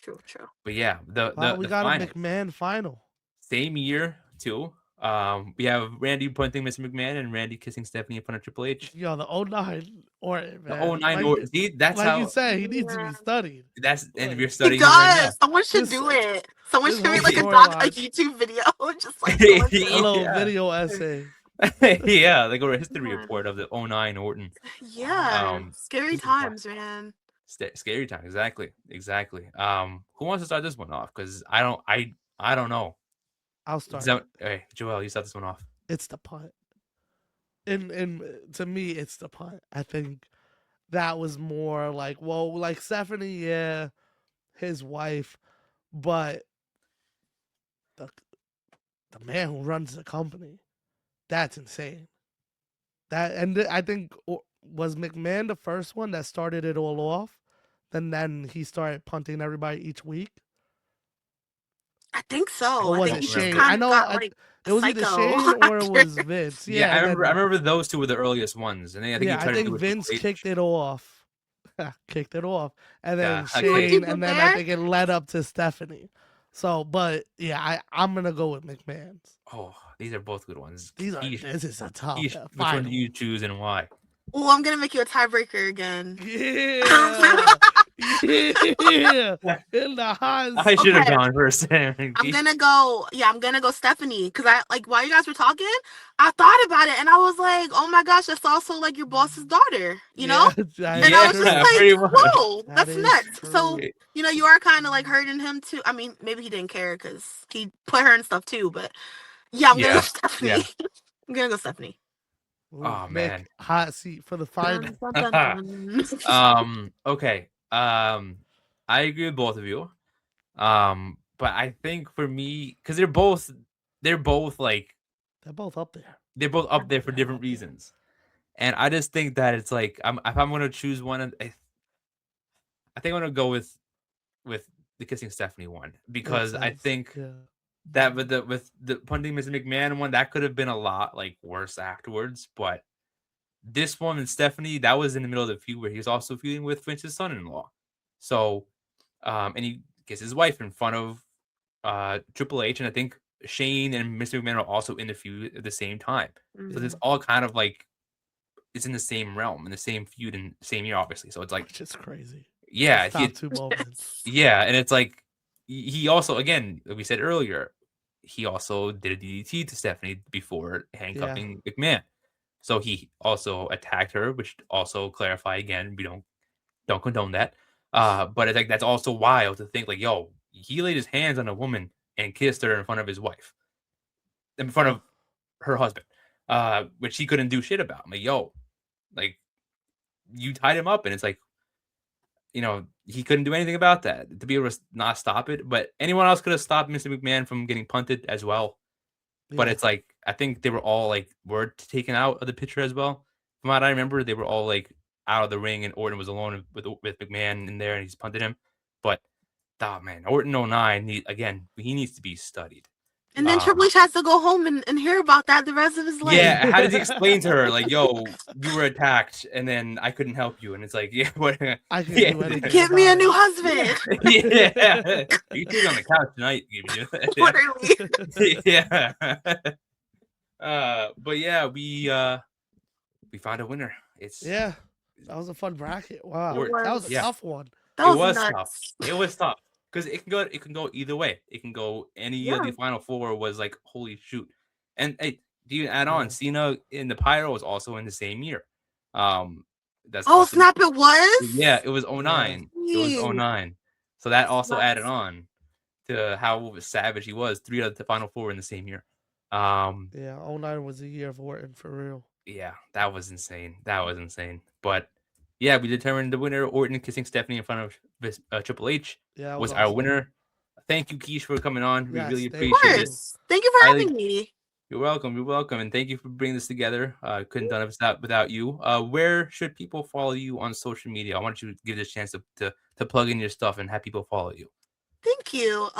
True. But yeah, we got a McMahon final. Same year too. We have Randy punting Mr. McMahon and Randy kissing Stephanie in front of Triple H. Yo, the 09 Orton, man. The 09 Orton. That's like how you said, he needs to be studied. And we're studying. He does. Right, someone should do it. Someone should make like a YouTube video, just like a little video essay. Yeah, like a history report of the 09 Orton. Yeah, scary times, man. Scary times, exactly. Who wants to start this one off? Because I don't know. I'll start. Hey, Joel, you start this one off. It's the punt. And to me, it's the punt. I think that was more like, well, like Stephanie, his wife, but the man who runs the company, that's insane. I think was McMahon the first one that started it all off, then he started punting everybody each week. I think so. Or was it Shane? I know it was either Shane or it was Vince. Yeah, I remember those two were the earliest ones, and I think Vince kicked it off. And then Shane, and then I think it led up to Stephanie. So, but yeah, I'm gonna go with McMahon's. Oh, these are both good ones. This is a tough. Which one do you choose and why? Oh, I'm gonna make you a tiebreaker again. Yeah. Yeah, in the hot. I should have gone for a second. I'm gonna go Stephanie, because I like while you guys were talking, I thought about it and I was like, oh my gosh, that's also like your boss's daughter, you know? And I was just like, whoa, that's nuts. True. So you are kind of like hurting him too. I mean, maybe he didn't care because he put her and stuff too, but I'm gonna go Stephanie. Yeah. I'm gonna go Stephanie. Ooh, oh man, hot seat for the final. Okay. I I agree with both of you. But I think for me, because they're both like They're both up there. They're both up there for different reasons, and I just think that it's like if I'm gonna choose one, I think I'm gonna go with the Kissing Stephanie one, because I think that with the punting Mr. McMahon one, that could have been a lot like worse afterwards, but this one and Stephanie, that was in the middle of the feud where he was also feuding with Vince's son-in-law. So, and he kissed his wife in front of Triple H, and I think Shane and Mr. McMahon are also in the feud at the same time. Mm-hmm. So it's all kind of like it's in the same realm, in the same feud, in the same year, obviously. So it's like just crazy. Yeah, top two moments. Yeah, and it's like he also, again, like we said earlier, he also did a DDT to Stephanie before handcuffing McMahon. So he also attacked her, which also clarify again, we don't condone that. But it's like that's also wild to think like, yo, he laid his hands on a woman and kissed her in front of his wife, in front of her husband, which he couldn't do shit about. I'm like, yo, like you tied him up, and it's like, you know, he couldn't do anything about that to be able to not stop it. But anyone else could have stopped Mr. McMahon from getting punted as well. But it's like, I think they were all like were taken out of the picture as well. From what I remember, they were all like out of the ring, and Orton was alone with McMahon in there, and he's punted him. But man, Orton 09, he needs to be studied. And then Triple H has to go home and hear about that the rest of his life. Yeah, how did he explain to her, like, yo, you were attacked, and then I couldn't help you? And it's like, yeah, what? I can do anything. Give me a new husband. Yeah. You can on the couch tonight. Yeah. But yeah, we found a winner. That was a fun bracket. Wow. That was a tough one. It was tough. Because it can go either way. It can go any of the final four was like, holy shoot. And hey, do you add on Cena in the Pyro was also in the same year. Snap, it was? Yeah, it was 09. It was 09. So that also added on to how savage he was. 3 of the final 4 in the same year. 09 was a year of Orton for real. Yeah, that was insane. But yeah, we determined the winner. Orton kissing Stephanie in front of Triple H was our winner. Thank you, Kesh, for coming on. We really appreciate it. Thank you for having me. You're welcome. And thank you for bringing this together. Couldn't done it without you. Where should people follow you on social media? I want you to give this chance to plug in your stuff and have people follow you. Thank you.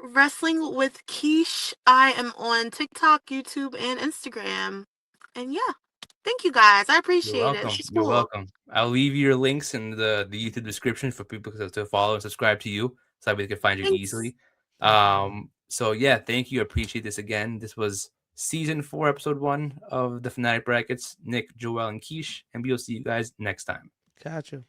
Wrestling with Kesh. I am on TikTok, YouTube, and Instagram. And yeah. Thank you guys. I appreciate it. You're welcome. I'll leave your links in the YouTube description for people to follow and subscribe to you so that we can find you easily. So yeah, thank you. I appreciate this again. This was season 4, episode 1 of the Fanatic Brackets. Nick, Joel, and Kesh, and we'll see you guys next time. Gotcha.